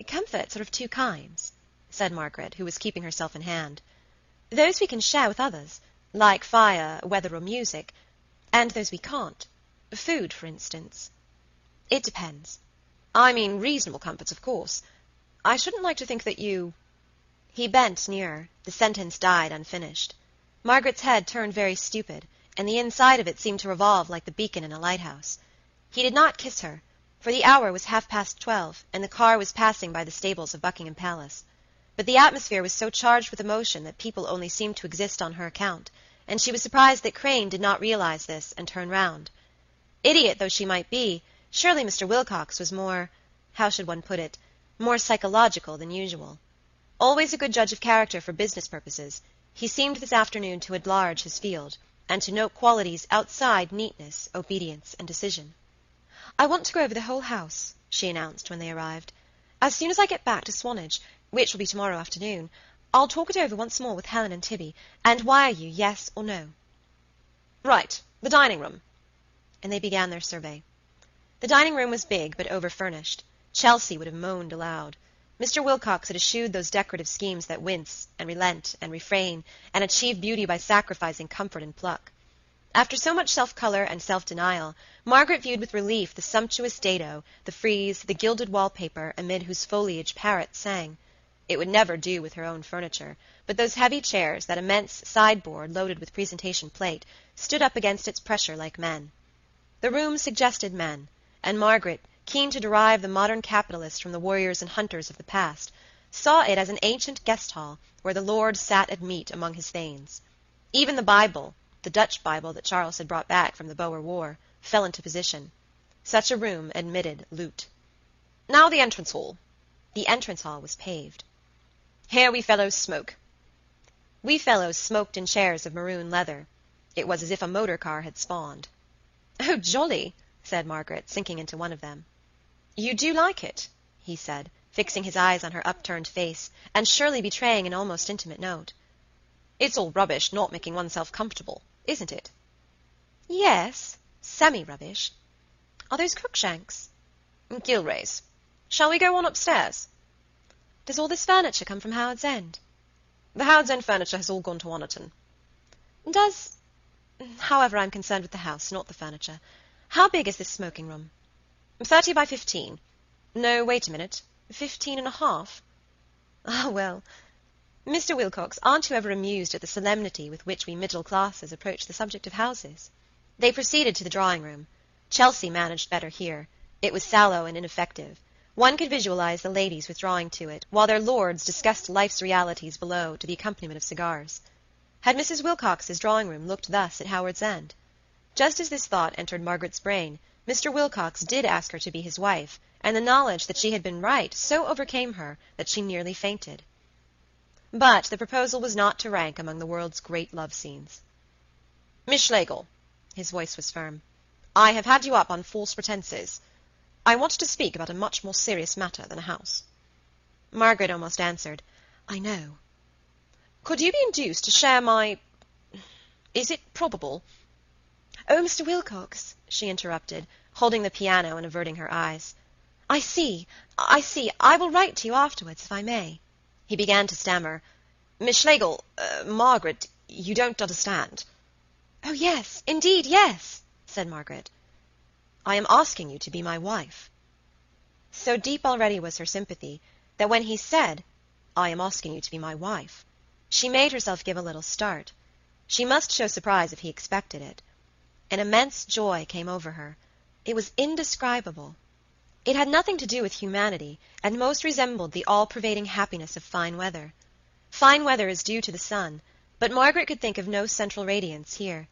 "Comforts are of two kinds," said Margaret, who was keeping herself in hand. "Those we can share with others, like fire, weather, or music, and those we can't. Food, for instance." "It depends." "I mean reasonable comforts, of course. I shouldn't like to think that you—" He bent nearer. The sentence died unfinished. Margaret's head turned very stupid, and the inside of it seemed to revolve like the beacon in a lighthouse. He did not kiss her, for the hour was 12:30, and the car was passing by the stables of Buckingham Palace. But the atmosphere was so charged with emotion that people only seemed to exist on her account, and she was surprised that Crane did not realize this and turn round. Idiot though she might be, surely Mr. Wilcox was more, how should one put it, more psychological than usual. Always a good judge of character for business purposes, he seemed this afternoon to enlarge his field, and to note qualities outside neatness, obedience, and decision. "I want to go over the whole house," she announced when they arrived. "As soon as I get back to Swanage, which will be tomorrow afternoon, I'll talk it over once more with Helen and Tibby, and wire you yes or no." "Right, the dining room." And they began their survey. The dining room was big, but over-furnished. Chelsea would have moaned aloud. Mr. Wilcox had eschewed those decorative schemes that wince, and relent, and refrain, and achieve beauty by sacrificing comfort and pluck. After so much self-color and self-denial, Margaret viewed with relief the sumptuous dado, the frieze, the gilded wallpaper, amid whose foliage parrots sang. It would never do with her own furniture, but those heavy chairs, that immense sideboard loaded with presentation plate, stood up against its pressure like men. The room suggested men, and Margaret, keen to derive the modern capitalist from the warriors and hunters of the past, saw it as an ancient guest hall where the lord sat at meat among his thanes. Even the Bible, the Dutch Bible that Charles had brought back from the Boer War, fell into position. Such a room admitted loot. "Now the entrance hall." The entrance hall was paved. "Here we fellows smoke." We fellows smoked in chairs of maroon leather. It was as if a motor car had spawned. "Oh, jolly," said Margaret, sinking into one of them. "You do like it?" he said, fixing his eyes on her upturned face, and surely betraying an almost intimate note. "It's all rubbish not making oneself comfortable, isn't it?" "Yes, semi-rubbish. Are those Cruikshanks?" "Gilrays. Shall we go on upstairs?" "Does all this furniture come from Howard's End?" "The Howard's End furniture has all gone to Oniton." However, I'm concerned with the house, not the furniture. How big is this smoking room?" 30 by 15. No, wait a minute. 15.5. Ah, well. Mr. Wilcox, aren't you ever amused at the solemnity with which we middle classes approach the subject of houses? They proceeded to the drawing-room. Chelsea managed better here. It was sallow and ineffective. One could visualize the ladies withdrawing to it, while their lords discussed life's realities below to the accompaniment of cigars. Had Mrs. Wilcox's drawing-room looked thus at Howard's End? Just as this thought entered Margaret's brain, Mr. Wilcox did ask her to be his wife, and the knowledge that she had been right so overcame her that she nearly fainted. But the proposal was not to rank among the world's great love scenes. "Miss Schlegel," his voice was firm, "I have had you up on false pretenses. I wanted to speak about a much more serious matter than a house." Margaret almost answered, "I know." "Could you be induced to share my... Is it probable—" "Oh, Mr. Wilcox," she interrupted, holding the piano and averting her eyes. I see. I will write to you afterwards, if I may." He began to stammer. "Miss Schlegel, Margaret, you don't understand." "Oh, yes, indeed, yes," said Margaret. "I am asking you to be my wife." So deep already was her sympathy that when he said, "I am asking you to be my wife," she made herself give a little start. She must show surprise if he expected it. An immense joy came over her. It was indescribable. It had nothing to do with humanity, and most resembled the all-pervading happiness of fine weather. Fine weather is due to the sun, but Margaret could think of no central radiance here.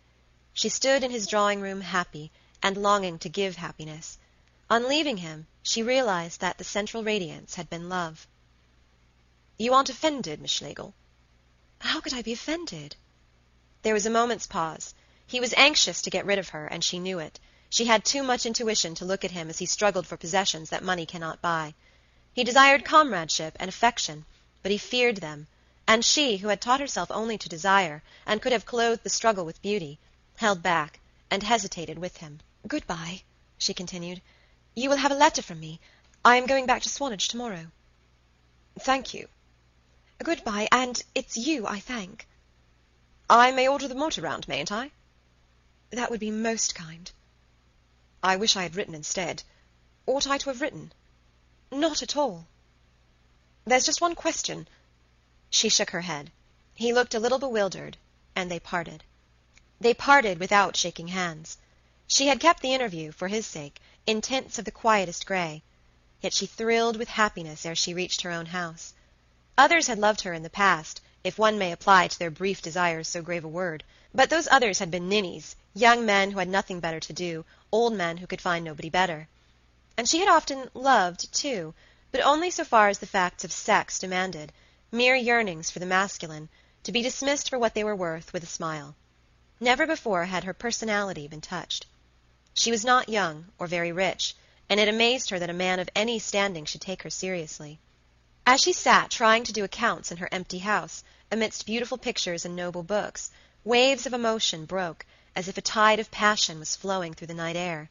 She stood in his drawing-room happy, and longing to give happiness. On leaving him, she realized that the central radiance had been love. "You aren't offended, Miss Schlegel?" "How could I be offended?" There was a moment's pause. He was anxious to get rid of her, and she knew it. She had too much intuition to look at him as he struggled for possessions that money cannot buy. He desired comradeship and affection, but he feared them, and she, who had taught herself only to desire, and could have clothed the struggle with beauty, held back, and hesitated with him. "Good-bye," she continued. "You will have a letter from me. I am going back to Swanage tomorrow." "Thank you." "Good-bye, and it's you I thank." "I may order the motor round, mayn't I?" "That would be most kind." "I wish I had written instead. Ought I to have written?" "Not at all." "There's just one question." She shook her head. He looked a little bewildered, and they parted. They parted without shaking hands. She had kept the interview, for his sake, in tints of the quietest grey. Yet she thrilled with happiness ere she reached her own house. Others had loved her in the past, if one may apply to their brief desires so grave a word, but those others had been ninnies, young men who had nothing better to do, old men who could find nobody better. And she had often loved, too, but only so far as the facts of sex demanded, mere yearnings for the masculine, to be dismissed for what they were worth with a smile. Never before had her personality been touched. She was not young, or very rich, and it amazed her that a man of any standing should take her seriously. As she sat trying to do accounts in her empty house, amidst beautiful pictures and noble books, waves of emotion broke, as if a tide of passion was flowing through the night air.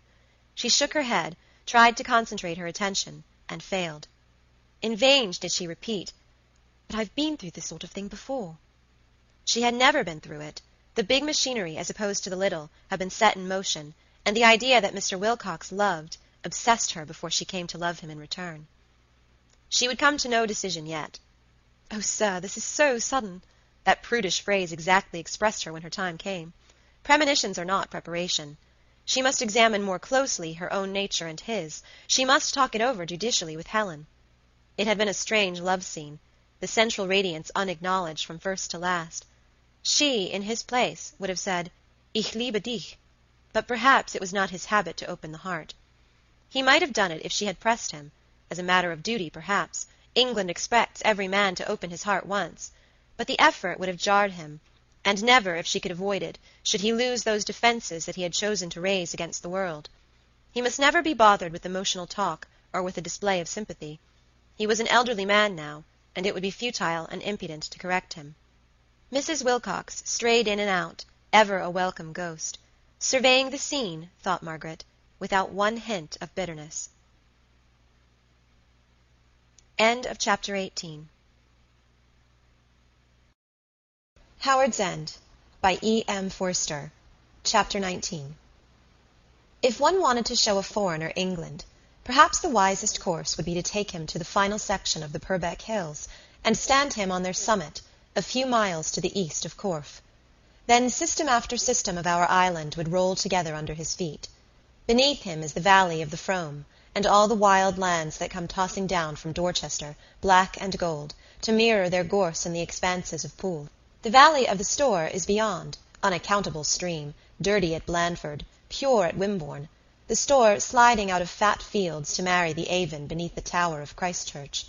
She shook her head, tried to concentrate her attention, and failed. In vain did she repeat, "But I've been through this sort of thing before." She had never been through it. The big machinery, as opposed to the little, had been set in motion, and the idea that Mr. Wilcox loved obsessed her before she came to love him in return. She would come to no decision yet. "Oh, sir, this is so sudden." That prudish phrase exactly expressed her when her time came. Premonitions are not preparation. She must examine more closely her own nature and his. She must talk it over judicially with Helen. It had been a strange love scene, the central radiance unacknowledged from first to last. She, in his place, would have said, "Ich liebe dich," but perhaps it was not his habit to open the heart. He might have done it if she had pressed him, as a matter of duty, perhaps. England expects every man to open his heart once, but the effort would have jarred him, and never, if she could avoid it, should he lose those defenses that he had chosen to raise against the world. He must never be bothered with emotional talk or with a display of sympathy. He was an elderly man now, and it would be futile and impudent to correct him. Mrs. Wilcox strayed in and out, ever a welcome ghost, surveying the scene, thought Margaret, without one hint of bitterness. End of chapter 18. Howard's End by E.M. Forster. Chapter 19. If one wanted to show a foreigner England, perhaps the wisest course would be to take him to the final section of the Purbeck Hills, and stand him on their summit, a few miles to the east of Corfe. Then system after system of our island would roll together under his feet. Beneath him is the valley of the Frome, and all the wild lands that come tossing down from Dorchester, black and gold, to mirror their gorse in the expanses of Poole. The valley of the Stour is beyond, unaccountable stream, dirty at Blandford, pure at Wimborne, the Stour sliding out of fat fields to marry the Avon beneath the tower of Christchurch.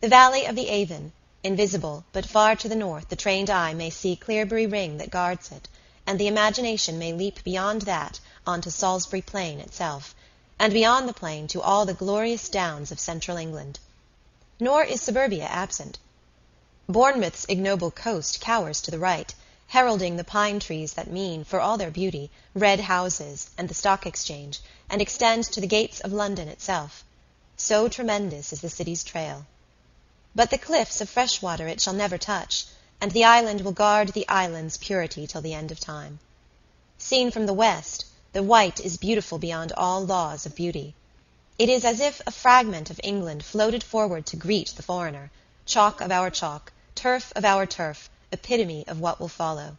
The valley of the Avon, invisible, but far to the north the trained eye may see Clearbury Ring that guards it, and the imagination may leap beyond that on to Salisbury Plain itself, and beyond the plain to all the glorious downs of central England. Nor is suburbia absent. Bournemouth's ignoble coast cowers to the right, heralding the pine trees that mean, for all their beauty, red houses and the Stock Exchange, and extend to the gates of London itself. So tremendous is the city's trail. But the cliffs of Freshwater it shall never touch, and the island will guard the island's purity till the end of time. Seen from the west, the white is beautiful beyond all laws of beauty. It is as if a fragment of England floated forward to greet the foreigner, chalk of our chalk, turf of our turf, epitome of what will follow.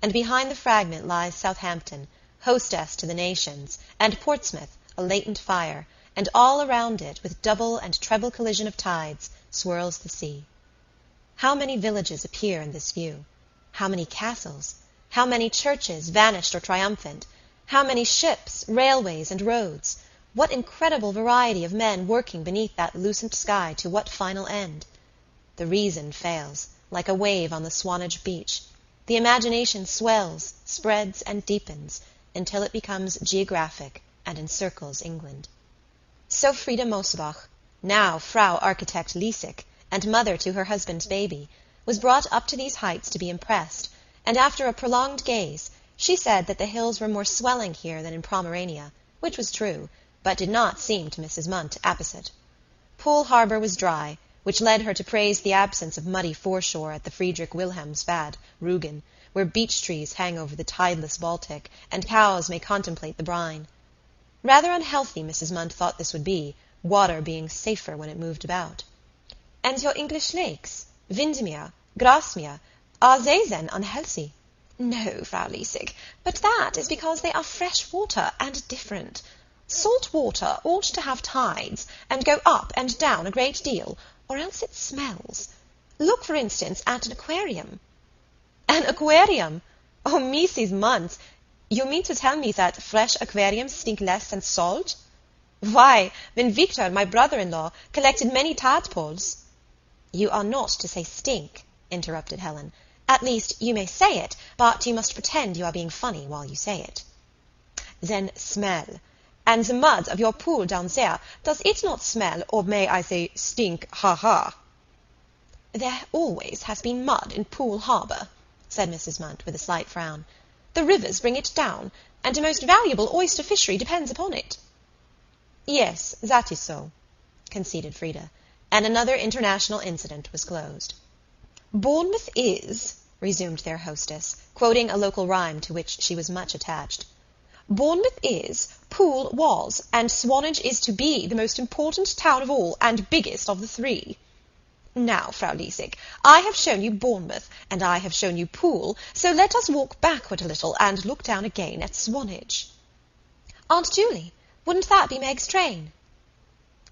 And behind the fragment lies Southampton, hostess to the nations, and Portsmouth, a latent fire, and all around it, with double and treble collision of tides, swirls the sea. How many villages appear in this view? How many castles? How many churches, vanished or triumphant? How many ships, railways, and roads? What incredible variety of men working beneath that lucent sky to what final end? The reason fails, like a wave on the Swanage beach. The imagination swells, spreads, and deepens, until it becomes geographic and encircles England. So Frida Mosebach, now Frau Architect Liesig, and mother to her husband's baby, was brought up to these heights to be impressed, and after a prolonged gaze, she said that the hills were more swelling here than in Pomerania, which was true, but did not seem to Mrs. Munt apposite. Poole Harbour was dry, which led her to praise the absence of muddy foreshore at the Friedrich Wilhelmsbad, Rügen, where beech trees hang over the tideless Baltic, and cows may contemplate the brine. Rather unhealthy Mrs. Munt thought this would be, water being safer when it moved about. "And your English lakes, Windermere, Grasmere, are they then unhealthy?" "No, Frau Liesig, but that is because they are fresh water and different. Salt water ought to have tides, and go up and down a great deal, or else it smells. Look, for instance, at an aquarium." "An aquarium? Oh, Mrs. Munt, you mean to tell me that fresh aquariums stink less than salt?" Why, when Victor, my brother-in-law, collected many tadpoles—" "You are not to say stink," interrupted Helen. "At least, you may say it, but you must pretend you are being funny while you say it." "Then smell. And the mud of your pool down there, does it not smell, or may I say stink, ha-ha?" "There always has been mud in Poole Harbour," said Mrs. Munt, with a slight frown. "The rivers bring it down, and a most valuable oyster fishery depends upon it." "Yes, that is so," conceded Frida, and another international incident was closed. "Bournemouth is," resumed their hostess, quoting a local rhyme to which she was much attached, "Bournemouth is, Poole was, and Swanage is to be the most important town of all, and biggest of the three. Now, Frau Liesig, I have shown you Bournemouth, and I have shown you Poole, so let us walk backward a little, and look down again at Swanage." "Aunt Julie, wouldn't that be Meg's train?"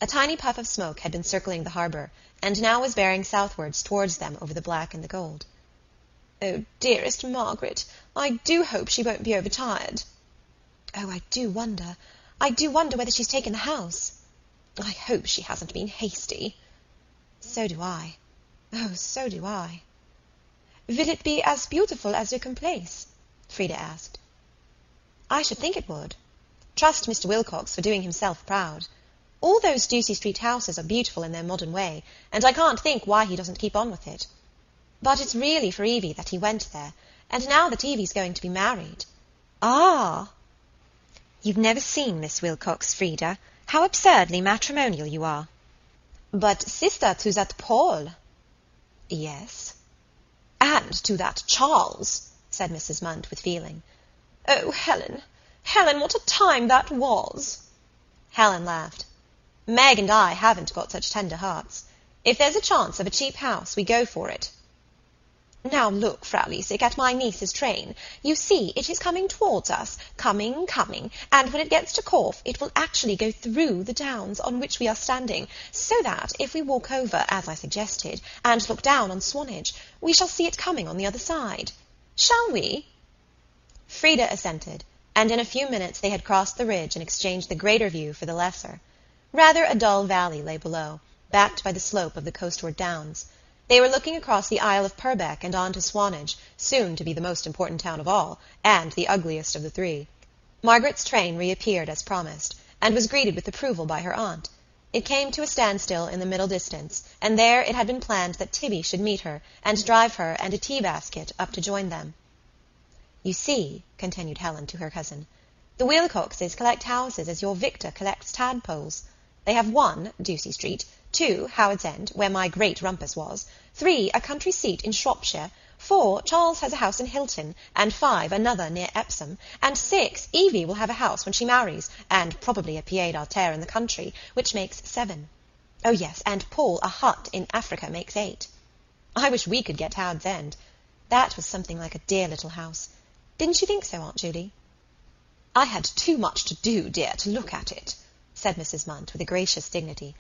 A tiny puff of smoke had been circling the harbour, and now was bearing southwards towards them over the black and the gold. "Oh, dearest Margaret, I do hope she won't be overtired." "Oh, I do wonder whether she's taken the house." "I hope she hasn't been hasty." "So do I. Oh, so do I." "Will it be as beautiful as Wickham Place?" Frida asked. "I should think it would. Trust Mr. Wilcox for doing himself proud. All those Ducie Street houses are beautiful in their modern way, and I can't think why he doesn't keep on with it. But it's really for Evie that he went there, and now that Evie's going to be married—" "Ah!" "You've never seen Miss Wilcox, Frida. How absurdly matrimonial you are." "But sister to that Paul." "Yes." "And to that Charles," said Mrs. Munt with feeling. "Oh, Helen, Helen, what a time that was!" Helen laughed. "Meg and I haven't got such tender hearts. If there's a chance of a cheap house, we go for it." "Now look, Frau Liesig, at my niece's train. You see, it is coming towards us, coming, and when it gets to Corfe, it will actually go through the downs on which we are standing, so that, if we walk over, as I suggested, and look down on Swanage, we shall see it coming on the other side. Shall we?" Frida assented, and in a few minutes they had crossed the ridge and exchanged the greater view for the lesser. Rather a dull valley lay below, backed by the slope of the coastward downs. They were looking across the Isle of Purbeck and on to Swanage, soon to be the most important town of all, and the ugliest of the three. Margaret's train reappeared as promised, and was greeted with approval by her aunt. It came to a standstill in the middle distance, and there it had been planned that Tibby should meet her, and drive her and a tea-basket up to join them. "You see," continued Helen to her cousin, "the Wilcoxes collect houses as your Victor collects tadpoles. They have 1, Ducie Street, 2, Howard's End, where my great rumpus was, 3, a country seat in Shropshire, 4, Charles has a house in Hilton, and 5, another near Epsom, and 6, Evie will have a house when she marries, and probably a pied-à-terre in the country, which makes 7. Oh yes, and Paul a hut in Africa makes 8. I wish we could get Howard's End. That was something like a dear little house. Didn't you think so, Aunt Julie?" "I had too much to do, dear, to look at it," said Mrs. Munt, with a gracious dignity.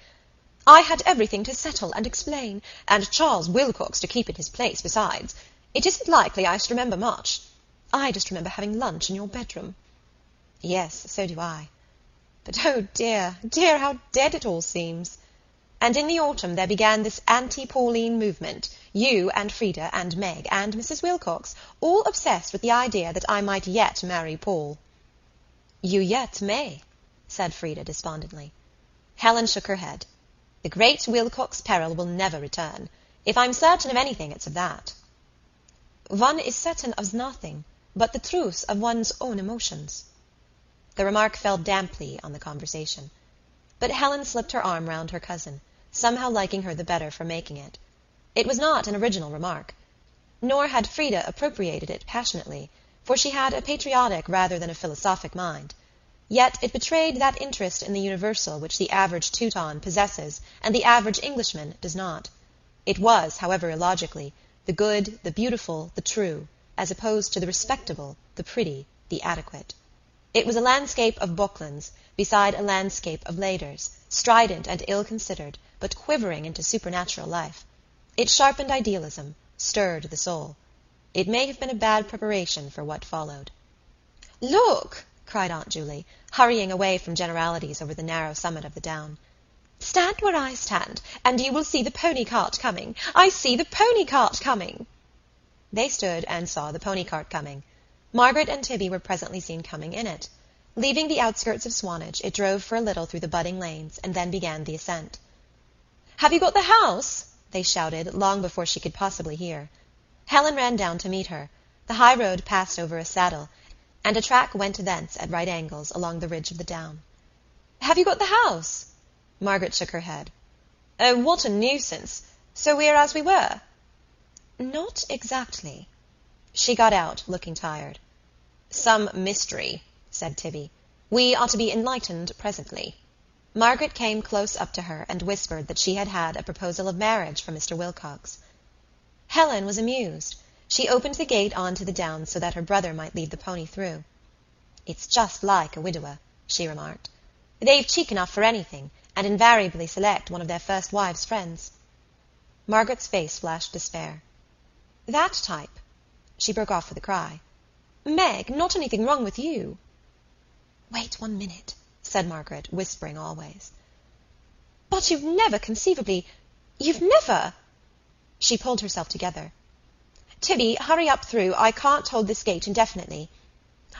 "I had everything to settle and explain, and Charles Wilcox to keep in his place besides. It isn't likely I should remember much. I just remember having lunch in your bedroom." "Yes, so do I. But oh dear, dear, how dead it all seems. And in the autumn there began this anti-Pauline movement, you and Frida and Meg and Mrs. Wilcox, all obsessed with the idea that I might yet marry Paul." "You yet may," said Frida despondently. Helen shook her head. "The great Wilcox peril will never return. If I'm certain of anything, it's of that." "One is certain of nothing but the truth of one's own emotions." The remark fell damply on the conversation. But Helen slipped her arm round her cousin, somehow liking her the better for making it. It was not an original remark. Nor had Frida appropriated it passionately, for she had a patriotic rather than a philosophic mind. Yet it betrayed that interest in the universal which the average Teuton possesses and the average Englishman does not. It was, however illogically, the good, the beautiful, the true, as opposed to the respectable, the pretty, the adequate. It was a landscape of Bocklands beside a landscape of Laders, strident and ill-considered, but quivering into supernatural life. It sharpened idealism, stirred the soul. It may have been a bad preparation for what followed. "Look!" cried Aunt Julie, hurrying away from generalities over the narrow summit of the down. "Stand where I stand, and you will see the pony cart coming. I see the pony cart coming." They stood and saw the pony cart coming. Margaret and Tibby were presently seen coming in it. Leaving the outskirts of Swanage, it drove for a little through the budding lanes, and then began the ascent. "Have you got the house?" they shouted, long before she could possibly hear. Helen ran down to meet her. The high road passed over a saddle, and a track went thence at right angles along the ridge of the down. "Have you got the house?" Margaret shook her head. "Oh, what a nuisance! So we are as we were?" "Not exactly." She got out, looking tired. "Some mystery," said Tibby. "We are to be enlightened presently." Margaret came close up to her and whispered that she had had a proposal of marriage from Mr. Wilcox. Helen was amused. She opened the gate on to the downs so that her brother might lead the pony through. "It's just like a widower," she remarked. "They've cheek enough for anything, and invariably select one of their first wives' friends." Margaret's face flashed despair. "That type—" She broke off with a cry. "Meg, not anything wrong with you?" "Wait 1 minute," said Margaret, whispering always. "But you've never—" She pulled herself together. "Tibby, hurry up through. I can't hold this gate indefinitely.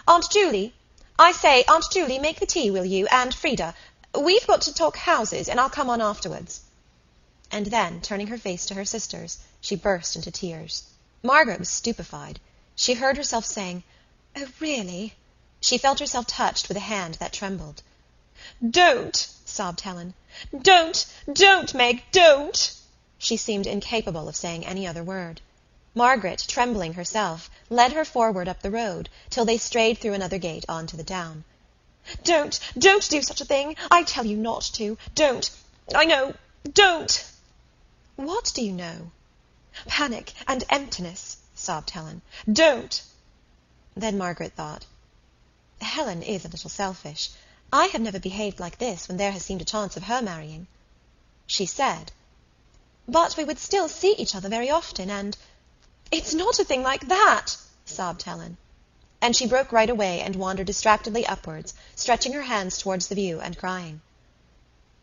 Aunt Julie, I say, Aunt Julie, make the tea, will you? And Frida, we've got to talk houses, and I'll come on afterwards." And then, turning her face to her sisters, she burst into tears. Margaret was stupefied. She heard herself saying, "Oh, really?" She felt herself touched with a hand that trembled. "Don't!" sobbed Helen. Don't, Meg, don't!" She seemed incapable of saying any other word. Margaret, trembling herself, led her forward up the road, till they strayed through another gate on to the down. Don't do such a thing! I tell you not to. Don't! I know! Don't!" "What do you know?" "Panic and emptiness," sobbed Helen. "Don't!" Then Margaret thought, "Helen is a little selfish. I have never behaved like this when there has seemed a chance of her marrying." She said, "But we would still see each other very often, and—" "It's not a thing like that," sobbed Helen. And she broke right away and wandered distractedly upwards, stretching her hands towards the view and crying.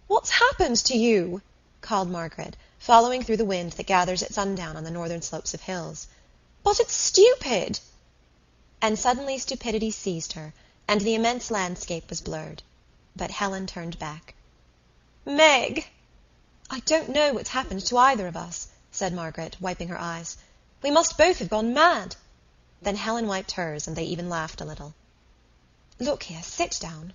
"What's happened to you?" called Margaret, following through the wind that gathers at sundown on the northern slopes of hills. "But it's stupid!" And suddenly stupidity seized her, and the immense landscape was blurred. But Helen turned back. "Meg!" "I don't know what's happened to either of us," said Margaret, wiping her eyes. "We must both have gone mad." Then Helen wiped hers, and they even laughed a little. "Look here, sit down."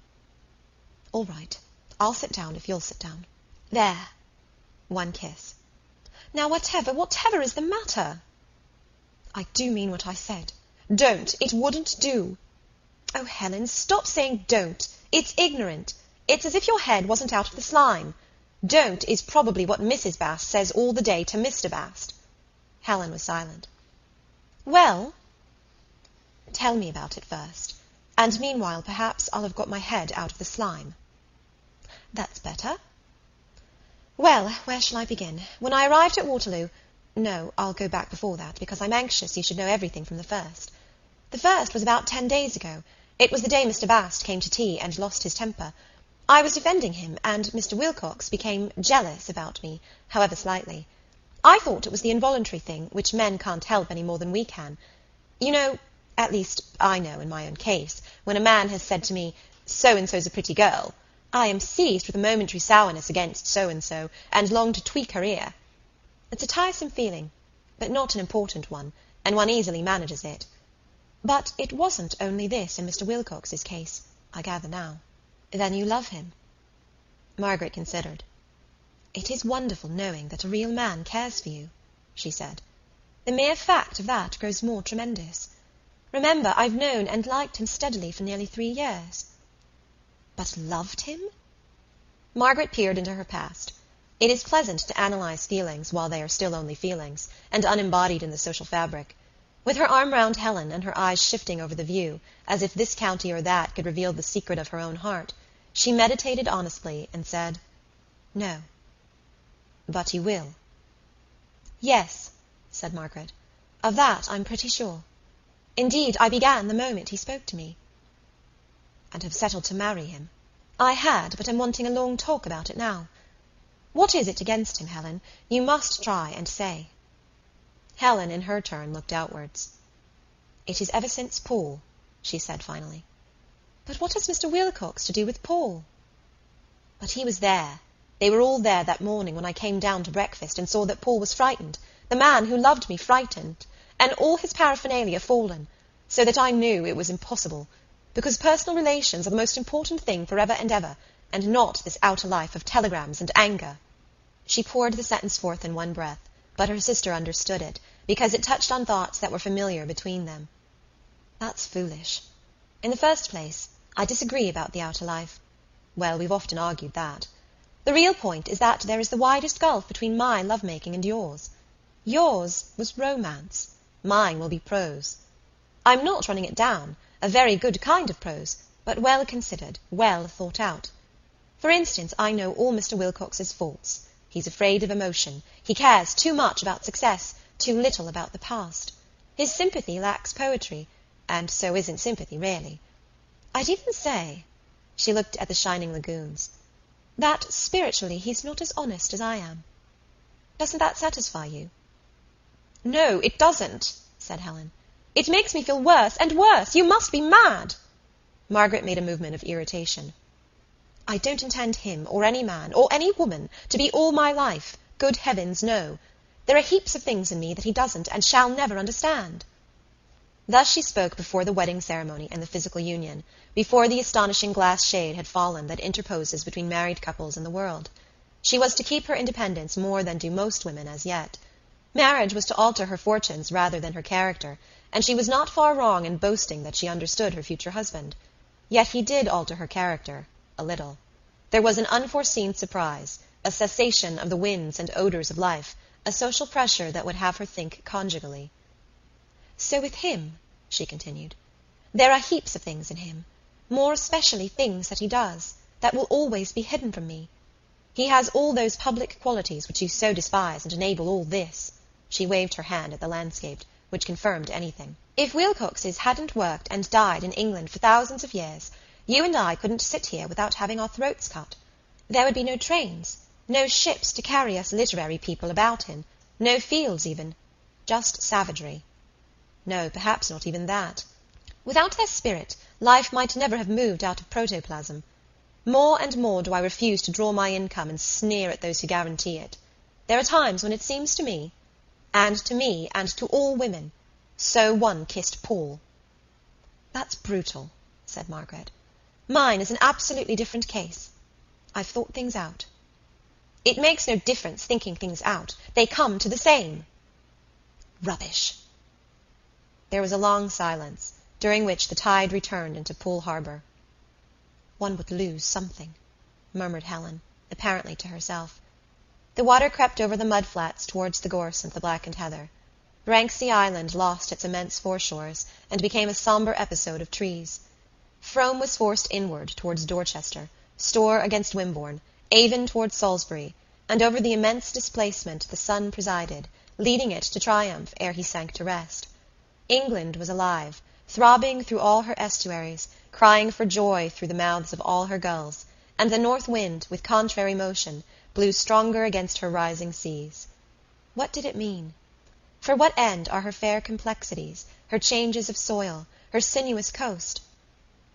"All right. I'll sit down if you'll sit down. There." 1 kiss. "Now, whatever is the matter?" "I do mean what I said." "Don't. It wouldn't do." "Oh, Helen, stop saying don't. It's ignorant. It's as if your head wasn't out of the slime. Don't is probably what Mrs. Bast says all the day to Mr. Bast." Helen was silent. "Well?" "Tell me about it first. And meanwhile, perhaps I'll have got my head out of the slime." "That's better." "Well, where shall I begin? When I arrived at Waterloo— No, I'll go back before that, because I'm anxious you should know everything from the first. The first was about 10 days ago. It was the day Mr. Bast came to tea and lost his temper. I was defending him, and Mr. Wilcox became jealous about me, however slightly. I thought it was the involuntary thing, which men can't help any more than we can. You know, at least I know in my own case, when a man has said to me, 'So-and-so's a pretty girl,' I am seized with a momentary sourness against so-and-so, and long to tweak her ear. It's a tiresome feeling, but not an important one, and one easily manages it. But it wasn't only this in Mr. Wilcox's case, I gather now." "Then you love him?" Margaret considered. "It is wonderful knowing that a real man cares for you," she said. "The mere fact of that grows more tremendous. Remember, I've known and liked him steadily for nearly 3 years." "But loved him?" Margaret peered into her past. It is pleasant to analyze feelings while they are still only feelings, and unembodied in the social fabric. With her arm round Helen, and her eyes shifting over the view, as if this county or that could reveal the secret of her own heart, she meditated honestly and said, "No." "But you will?" "Yes," said Margaret. "Of that I'm pretty sure. Indeed, I began the moment he spoke to me." and have settled to marry him. I had, but am wanting a long talk about it now. What is it against him, Helen? You must try and say. Helen, in her turn, looked outwards. It is ever since Paul, she said finally. But what has Mr. Wilcox to do with Paul? But he was there. They were all there that morning when I came down to breakfast and saw that Paul was frightened, the man who loved me frightened, and all his paraphernalia fallen, so that I knew it was impossible, because personal relations are the most important thing forever and ever, and not this outer life of telegrams and anger. She poured the sentence forth in one breath, but her sister understood it, because it touched on thoughts that were familiar between them. That's foolish. In the first place, I disagree about the outer life. Well, we've often argued that. The real point is that there is the widest gulf between my love-making and yours. Yours was romance. Mine will be prose. I'm not running it down, a very good kind of prose, but well considered, well thought out. For instance, I know all Mr. Wilcox's faults. He's afraid of emotion. He cares too much about success, too little about the past. His sympathy lacks poetry, and so isn't sympathy, really. I'd even say, she looked at the shining lagoons, that spiritually he's not as honest as I am. Doesn't that satisfy you? No, it doesn't, said Helen. It makes me feel worse and worse. You must be mad. Margaret made a movement of irritation. I don't intend him, or any man, or any woman, to be all my life. Good heavens, no. There are heaps of things in me that he doesn't and shall never understand. Thus she spoke before the wedding ceremony and the physical union, before the astonishing glass shade had fallen that interposes between married couples and the world. She was to keep her independence more than do most women as yet. Marriage was to alter her fortunes rather than her character, and she was not far wrong in boasting that she understood her future husband. Yet he did alter her character, a little. There was an unforeseen surprise, a cessation of the winds and odours of life, a social pressure that would have her think conjugally. So with him, she continued, there are heaps of things in him, more especially things that he does, that will always be hidden from me. He has all those public qualities which you so despise and enable all this. She waved her hand at the landscape, which confirmed anything. If Wilcoxes hadn't worked and died in England for thousands of years, you and I couldn't sit here without having our throats cut. There would be no trains, no ships to carry us literary people about in, no fields even, just savagery. No, perhaps not even that. Without their spirit, life might never have moved out of protoplasm. More and more do I refuse to draw my income and sneer at those who guarantee it. There are times when it seems to me, and to all women, so one kissed Paul. That's brutal, said Margaret. Mine is an absolutely different case. I've thought things out. It makes no difference thinking things out. They come to the same. Rubbish. There was a long silence, during which the tide returned into Poole Harbour. One would lose something, murmured Helen, apparently to herself. The water crept over the mud-flats towards the gorse and the blackened heather. Branksea Island lost its immense foreshores, and became a sombre episode of trees. Frome was forced inward towards Dorchester, Storr against Wimborne, Avon towards Salisbury, and over the immense displacement the sun presided, leading it to triumph ere he sank to rest. England was alive, throbbing through all her estuaries, crying for joy through the mouths of all her gulls, and the north wind, with contrary motion, blew stronger against her rising seas. What did it mean? For what end are her fair complexities, her changes of soil, her sinuous coast?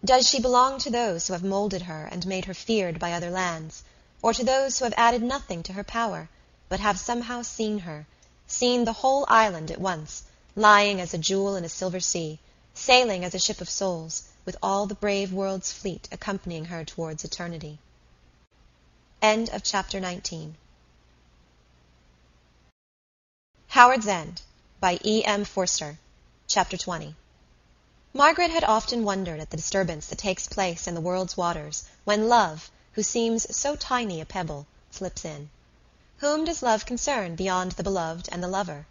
Does she belong to those who have moulded her and made her feared by other lands, or to those who have added nothing to her power, but have somehow seen her, seen the whole island at once, lying as a jewel in a silver sea, sailing as a ship of souls, with all the brave world's fleet accompanying her towards eternity? End of chapter 19. Howard's End, by E. M. Forster. Chapter 20. Margaret had often wondered at the disturbance that takes place in the world's waters when love, who seems so tiny a pebble, slips in. Whom does love concern beyond the beloved and the lover?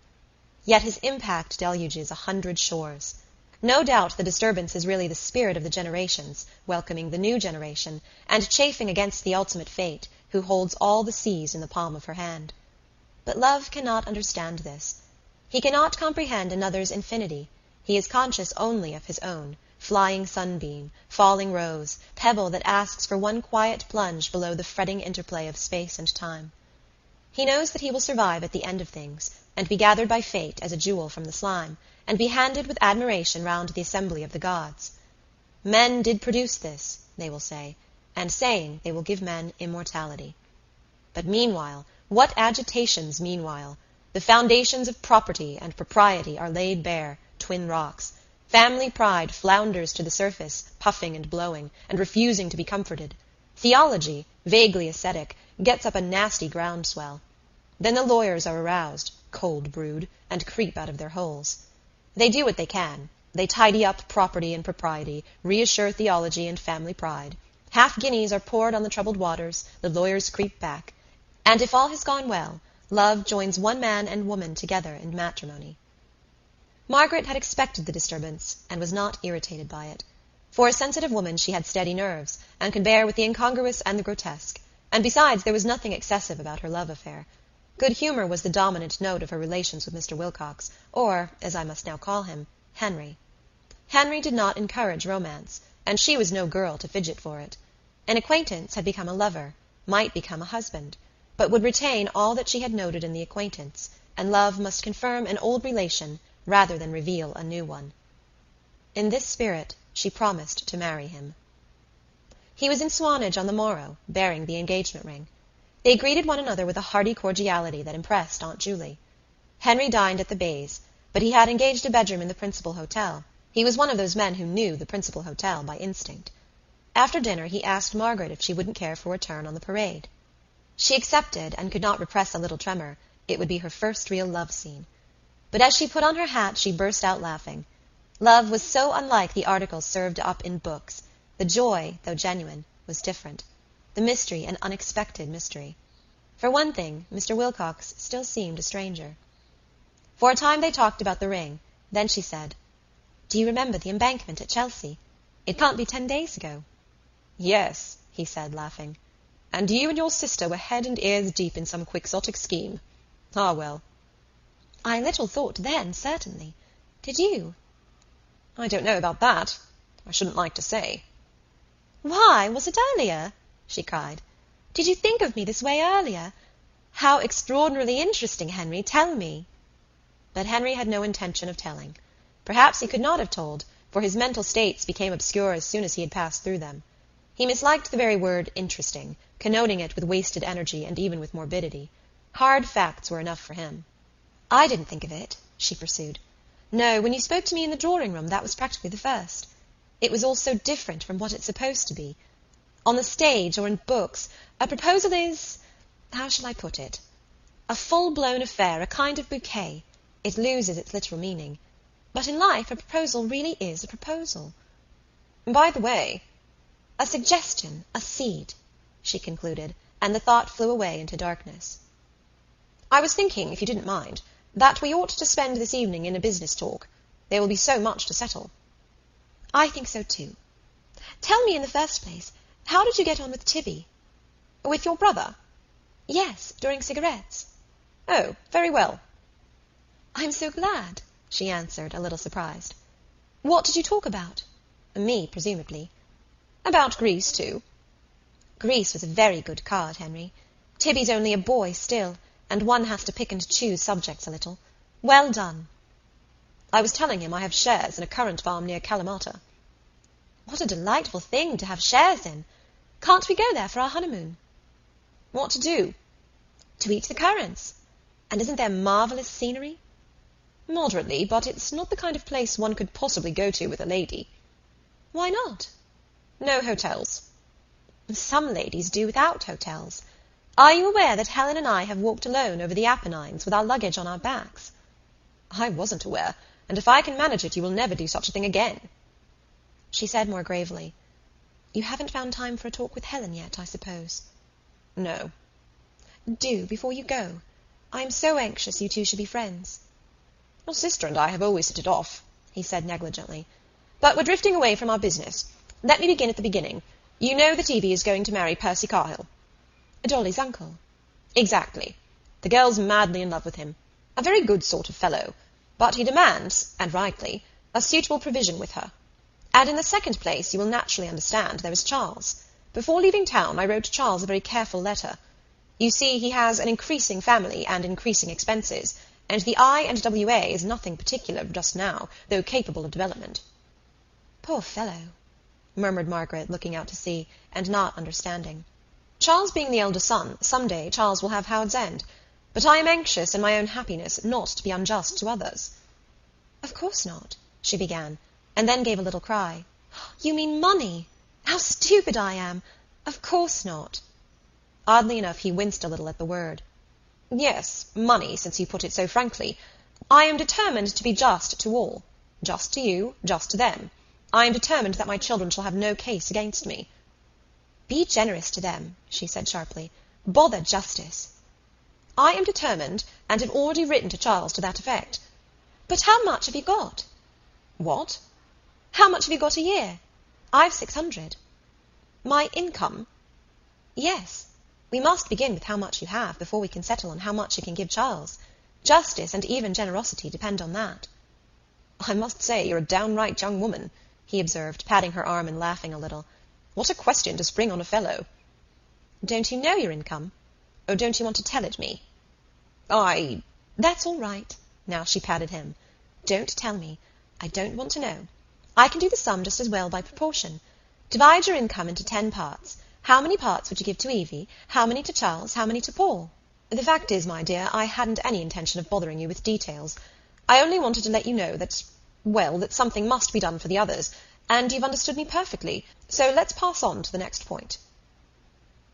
Yet his impact deluges 100 shores. No doubt the disturbance is really the spirit of the generations, welcoming the new generation, and chafing against the ultimate fate, who holds all the seas in the palm of her hand. But love cannot understand this. He cannot comprehend another's infinity. He is conscious only of his own, flying sunbeam, falling rose, pebble that asks for one quiet plunge below the fretting interplay of space and time. He knows that he will survive at the end of things, and be gathered by fate as a jewel from the slime, and be handed with admiration round the assembly of the gods. Men did produce this, they will say, and saying, they will give men immortality. But meanwhile, what agitations meanwhile! The foundations of property and propriety are laid bare, twin rocks. Family pride flounders to the surface, puffing and blowing, and refusing to be comforted. Theology, vaguely ascetic, gets up a nasty groundswell. Then the lawyers are aroused, cold brood, and creep out of their holes. They do what they can. They tidy up property and propriety, reassure theology and family pride. Half-guineas are poured on the troubled waters, the lawyers creep back. And if all has gone well, love joins one man and woman together in matrimony. Margaret had expected the disturbance, and was not irritated by it. For a sensitive woman she had steady nerves, and could bear with the incongruous and the grotesque, and besides there was nothing excessive about her love affair. Good humour was the dominant note of her relations with Mr. Wilcox, or, as I must now call him, Henry. Henry did not encourage romance, and she was no girl to fidget for it. An acquaintance had become a lover, might become a husband, but would retain all that she had noted in the acquaintance, and love must confirm an old relation rather than reveal a new one. In this spirit she promised to marry him. He was in Swanage on the morrow, bearing the engagement ring. They greeted one another with a hearty cordiality that impressed Aunt Julie. Henry dined at the Bays, but he had engaged a bedroom in the principal hotel. He was one of those men who knew the principal hotel by instinct. After dinner he asked Margaret if she wouldn't care for a turn on the parade. She accepted, and could not repress a little tremor. It would be her first real love scene. But as she put on her hat she burst out laughing. Love was so unlike the articles served up in books. The joy, though genuine, was different. The mystery an unexpected mystery. For one thing, Mr. Wilcox still seemed a stranger. For a time they talked about the ring. Then she said, "Do you remember the embankment at Chelsea? It can't be 10 days ago." "Yes," he said, laughing. "And you and your sister were head and ears deep in some quixotic scheme. Ah, well." "I little thought then, certainly. Did you?" "I don't know about that. I shouldn't like to say." "Why, was it earlier?" she cried. "Did you think of me this way earlier? How extraordinarily interesting, Henry. Tell me." But Henry had no intention of telling. Perhaps he could not have told, for his mental states became obscure as soon as he had passed through them. He misliked the very word interesting, connoting it with wasted energy and even with morbidity. Hard facts were enough for him. "I didn't think of it," she pursued. "No, when you spoke to me in the drawing-room, that was practically the first. It was all so different from what it's supposed to be. On the stage or in books, a proposal is, how shall I put it? A full-blown affair, a kind of bouquet. It loses its literal meaning. But in life a proposal really is a proposal." "By the way—" "A suggestion, a seed," she concluded, and the thought flew away into darkness. "I was thinking, if you didn't mind, that we ought to spend this evening in a business talk. There will be so much to settle." "I think so too. Tell me in the first place, how did you get on with Tibby?" "With your brother?" "Yes, during cigarettes." "Oh, very well." "I'm so glad," she answered, a little surprised. "What did you talk about?" "Me, presumably." "About Greece, too." "Greece was a very good card, Henry. Tibby's only a boy still, and one has to pick and choose subjects a little. Well done." "I was telling him I have shares in a currant farm near Kalamata." "What a delightful thing to have shares in! Can't we go there for our honeymoon?" "What to do?" "To eat the currants. And isn't there marvellous scenery?" "Moderately, but it's not the kind of place one could possibly go to with a lady." "Why not?" "No hotels." "Some ladies do without hotels. Are you aware that Helen and I have walked alone over the Apennines with our luggage on our backs?" "I wasn't aware, and if I can manage it you will never do such a thing again." She said more gravely, "You haven't found time for a talk with Helen yet, I suppose?" "No." "Do, before you go. I am so anxious you two should be friends." "Your sister and I have always hit it off," he said negligently. "But we're drifting away from our business. Let me begin at the beginning. You know that Evie is going to marry Percy Cahill." "Dolly's uncle?" "Exactly. The girl's madly in love with him. A very good sort of fellow. But he demands, and rightly, a suitable provision with her. And in the second place, you will naturally understand, there is Charles. Before leaving town, I wrote Charles a very careful letter. You see, he has an increasing family and increasing expenses, and the I&WA is nothing particular just now, though capable of development." "Poor fellow," murmured Margaret, looking out to sea, and not understanding. "Charles being the elder son, some day Charles will have Howard's End. But I am anxious in my own happiness not to be unjust to others." "Of course not," she began, and then gave a little cry. "You mean money! How stupid I am! Of course not." Oddly enough, he winced a little at the word. "Yes, money, since you put it so frankly. I am determined to be just to all. Just to you, just to them. I am determined that my children shall have no case against me." "Be generous to them," she said sharply. "Bother justice." "I am determined, and have already written to Charles to that effect." "But how much have you got?" "What?" "How much have you got a year? I've 600. "My income?" "Yes. We must begin with how much you have, before we can settle on how much you can give Charles. Justice and even generosity depend on that." "I must say you're a downright young woman," he observed, patting her arm and laughing a little. "What a question to spring on a fellow!" "Don't you know your income? Or don't you want to tell it me?" "That's all right." Now she patted him. "Don't tell me. I don't want to know. I can do the sum just as well by proportion. Divide your income into 10 parts. How many parts would you give to Evie? How many to Charles? How many to Paul? The fact is, my dear, I hadn't any intention of bothering you with details. I only wanted to let you know that, well, that something must be done for the others, and you've understood me perfectly, so let's pass on to the next point."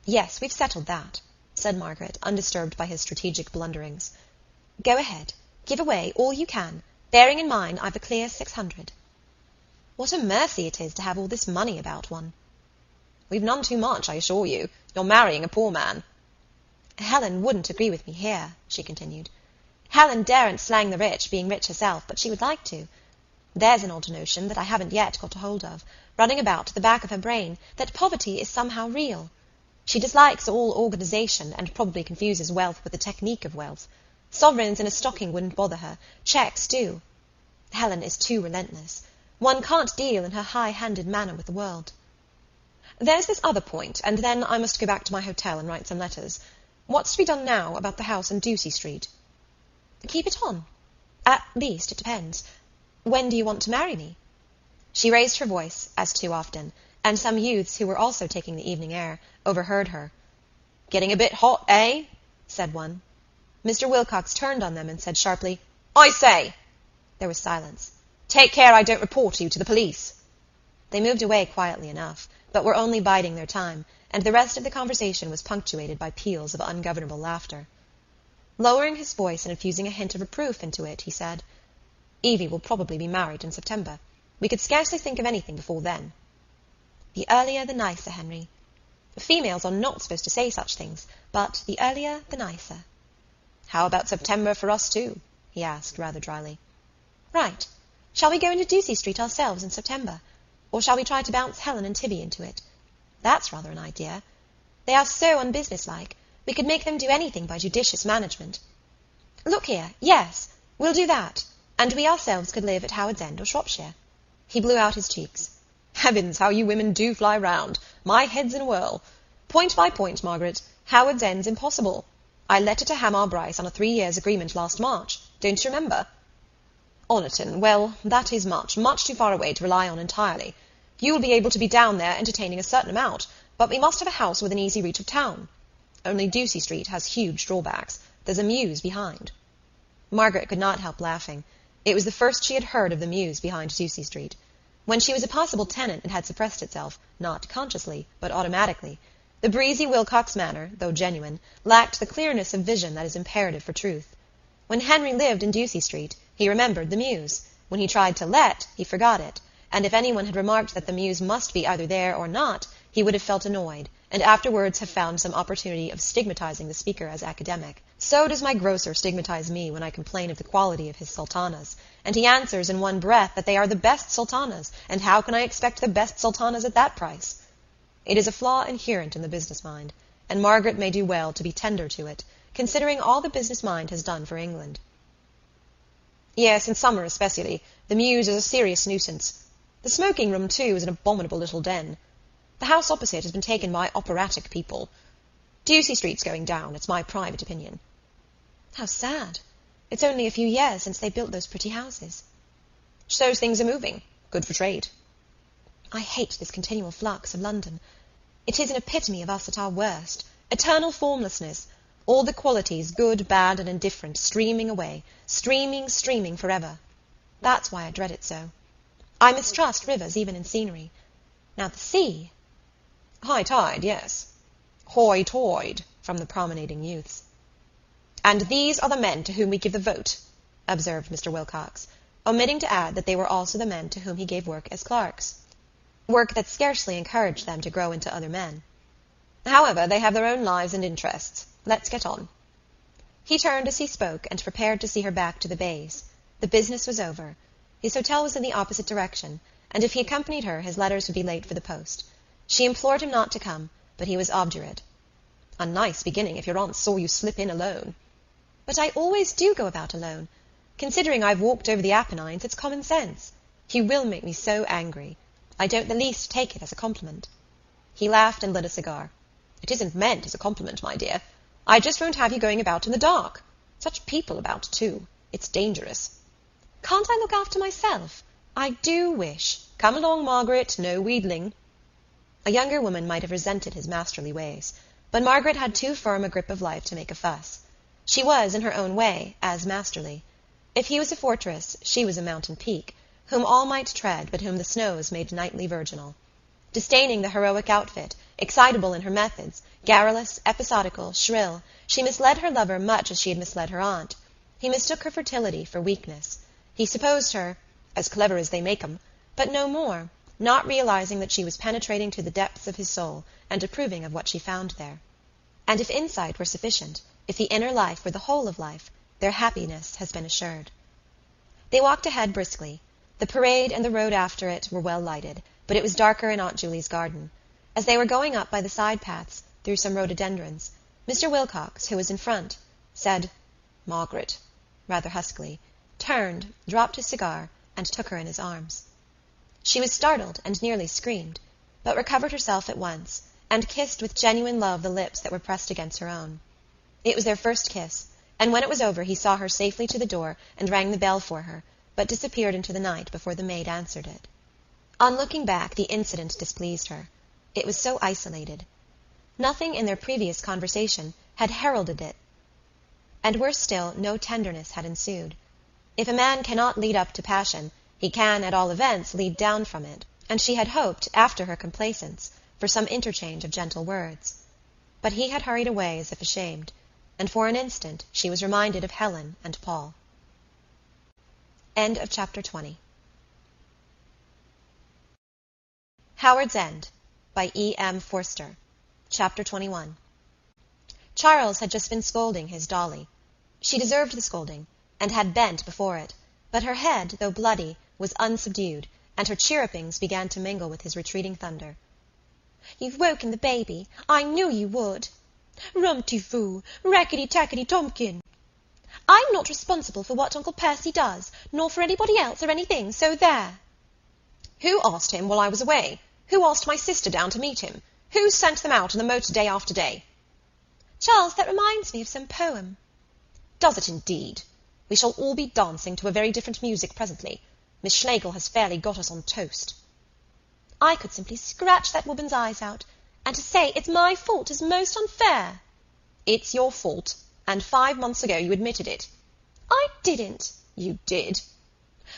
"Yes, we've settled that," said Margaret, undisturbed by his strategic blunderings. "Go ahead. Give away all you can, bearing in mind I've a clear 600. "What a mercy it is to have all this money about one." "We've none too much, I assure you. You're marrying a poor man." "Helen wouldn't agree with me here," she continued. "Helen daren't slang the rich, being rich herself, but she would like to. There's an odd notion that I haven't yet got a hold of, running about at the back of her brain, that poverty is somehow real. She dislikes all organization, and probably confuses wealth with the technique of wealth. Sovereigns in a stocking wouldn't bother her. Cheques do. Helen is too relentless. One can't deal in her high-handed manner with the world. There's this other point, and then I must go back to my hotel and write some letters. What's to be done now about the house in Ducie Street?" "Keep it on. At least, it depends. When do you want to marry me?" She raised her voice, as too often, and some youths who were also taking the evening air overheard her. "Getting a bit hot, eh?" said one. Mr. Wilcox turned on them and said sharply, "I say!" There was silence. "Take care I don't report you to the police." They moved away quietly enough, but were only biding their time, and the rest of the conversation was punctuated by peals of ungovernable laughter. Lowering his voice and infusing a hint of reproof into it, he said, "Evie will probably be married in September. We could scarcely think of anything before then." "The earlier the nicer, Henry. Females are not supposed to say such things, but the earlier the nicer." "How about September for us too?" he asked, rather dryly. "Right. Shall we go into Ducie Street ourselves in September? Or shall we try to bounce Helen and Tibby into it? That's rather an idea. They are so unbusinesslike. We could make them do anything by judicious management. Look here, yes, we'll do that, and we ourselves could live at Howard's End or Shropshire." He blew out his cheeks. "Heavens, how you women do fly round! My head's in a whirl. Point by point, Margaret, Howard's End's impossible. I let it to Hamar Bryce on a 3 years' agreement last March. Don't you remember? Oniton, well, that is much too far away to rely on entirely. You'll be able to be down there entertaining a certain amount, but we must have a house within easy reach of town. Only Ducie Street has huge drawbacks. There's a mews behind." Margaret could not help laughing. It was the first she had heard of the mews behind Ducie Street. When she was a possible tenant, it had suppressed itself, not consciously, but automatically. The breezy Wilcox manner, though genuine, lacked the clearness of vision that is imperative for truth. When Henry lived in Ducie Street, he remembered the mews. When he tried to let, he forgot it, and if anyone had remarked that the mews must be either there or not, he would have felt annoyed, and afterwards have found some opportunity of stigmatizing the speaker as academic. So does my grocer stigmatize me when I complain of the quality of his sultanas, and he answers in one breath that they are the best sultanas, and how can I expect the best sultanas at that price? It is a flaw inherent in the business mind, and Margaret may do well to be tender to it, considering all the business mind has done for England. Yes, in summer especially, the mews is a serious nuisance. The smoking-room, too, is an abominable little den. The house opposite has been taken by operatic people. Ducie Street's going down, it's my private opinion. How sad. It's only a few years since they built those pretty houses. So things are moving. Good for trade. I hate this continual flux of London. It is an epitome of us at our worst. Eternal formlessness. All the qualities, good, bad, and indifferent, streaming away. Streaming forever. That's why I dread it so. I mistrust rivers, even in scenery. Now the sea. High tide, yes. Hoi toid, from the promenading youths. And these are the men to whom we give the vote, observed Mr. Wilcox, omitting to add that they were also the men to whom he gave work as clerks. Work that scarcely encouraged them to grow into other men. However, they have their own lives and interests. Let's get on. He turned as he spoke and prepared to see her back to the bays. The business was over. His hotel was in the opposite direction, and if he accompanied her, his letters would be late for the post. She implored him not to come, but he was obdurate. A nice beginning if your aunt saw you slip in alone. But I always do go about alone. Considering I've walked over the Apennines, it's common sense. He will make me so angry. I don't the least take it as a compliment. He laughed and lit a cigar. It isn't meant as a compliment, my dear. I just won't have you going about in the dark. Such people about, too. It's dangerous. Can't I look after myself? I do wish. Come along, Margaret. No wheedling. A younger woman might have resented his masterly ways, but Margaret had too firm a grip of life to make a fuss. She was, in her own way, as masterly. If he was a fortress, she was a mountain peak, whom all might tread, but whom the snows made nightly virginal. Disdaining the heroic outfit, excitable in her methods, garrulous, episodical, shrill, she misled her lover much as she had misled her aunt. He mistook her fertility for weakness. He supposed her as clever as they make 'em, but no more, not realizing that she was penetrating to the depths of his soul and approving of what she found there. And if insight were sufficient, if the inner life were the whole of life, their happiness has been assured. They walked ahead briskly. The parade and the road after it were well lighted, but it was darker in Aunt Julie's garden. As they were going up by the side paths, through some rhododendrons, Mr. Wilcox, who was in front, said, "Margaret," rather huskily, turned, dropped his cigar, and took her in his arms. She was startled and nearly screamed, but recovered herself at once, and kissed with genuine love the lips that were pressed against her own. It was their first kiss, and when it was over he saw her safely to the door and rang the bell for her, but disappeared into the night before the maid answered it. On looking back, the incident displeased her. It was so isolated. Nothing in their previous conversation had heralded it, and worse still, no tenderness had ensued. If a man cannot lead up to passion, he can, at all events, lead down from it, and she had hoped, after her complaisance, for some interchange of gentle words. But he had hurried away as if ashamed, and for an instant she was reminded of Helen and Paul. End of chapter 20. Howard's End by E.M. Forster. Chapter 21. Charles had just been scolding his Dolly. She deserved the scolding, and had bent before it, but her head, though bloody, was unsubdued, and her chirrupings began to mingle with his retreating thunder. "You've woken the baby. I knew you would. Rum-ti-foo, rackety-tackety Tomkin. I'm not responsible for what Uncle Percy does, nor for anybody else or anything, so there." "Who asked him while I was away? Who asked my sister down to meet him? Who sent them out in the motor day after day?" "Charles, that reminds me of some poem." "Does it indeed? We shall all be dancing to a very different music presently. Miss Schlegel has fairly got us on toast." "I could simply scratch that woman's eyes out, and to say it's my fault is most unfair." "It's your fault, and 5 months ago you admitted it." "I didn't." "You did."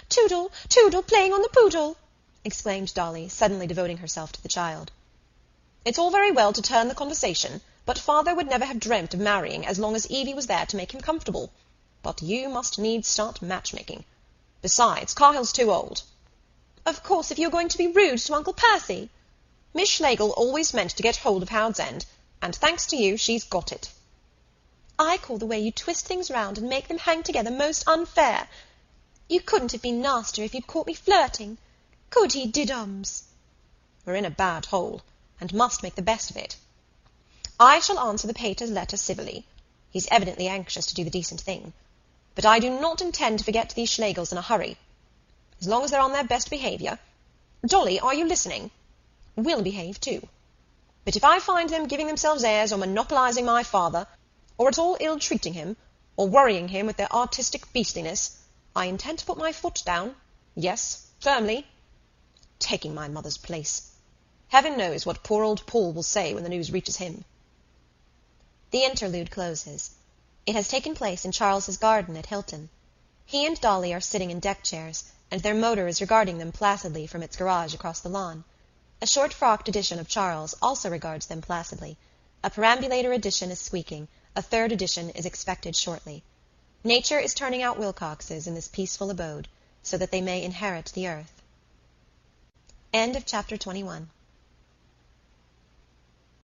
"Toodle, Toodle, playing on the poodle," exclaimed Dolly, suddenly devoting herself to the child. "It's all very well to turn the conversation, but father would never have dreamt of marrying as long as Evie was there to make him comfortable. But you must needs start matchmaking. Besides, Carhill's too old." "Of course, if you're going to be rude to Uncle Percy." "Miss Schlegel always meant to get hold of Howard's End, and thanks to you, she's got it." "I call the way you twist things round and make them hang together most unfair. You couldn't have been nastier if you'd caught me flirting. Could he, Diddums?" "We're in a bad hole, and must make the best of it. I shall answer the pater's letter civilly. He's evidently anxious to do the decent thing. But I do not intend to forget these Schlegels in a hurry. As long as they're on their best behaviour, Dolly, are you listening? We'll behave too. But if I find them giving themselves airs or monopolizing my father, or at all ill-treating him, or worrying him with their artistic beastliness, I intend to put my foot down. Yes, firmly. Taking my mother's place. Heaven knows what poor old Paul will say when the news reaches him. The interlude closes. It has taken place in Charles's garden at Hilton. He and Dolly are sitting in deck chairs, and their motor is regarding them placidly from its garage across the lawn. A short-frocked edition of Charles also regards them placidly. A perambulator edition is squeaking. A third edition is expected shortly. Nature is turning out Wilcoxes in this peaceful abode, so that they may inherit the earth. End of chapter 21.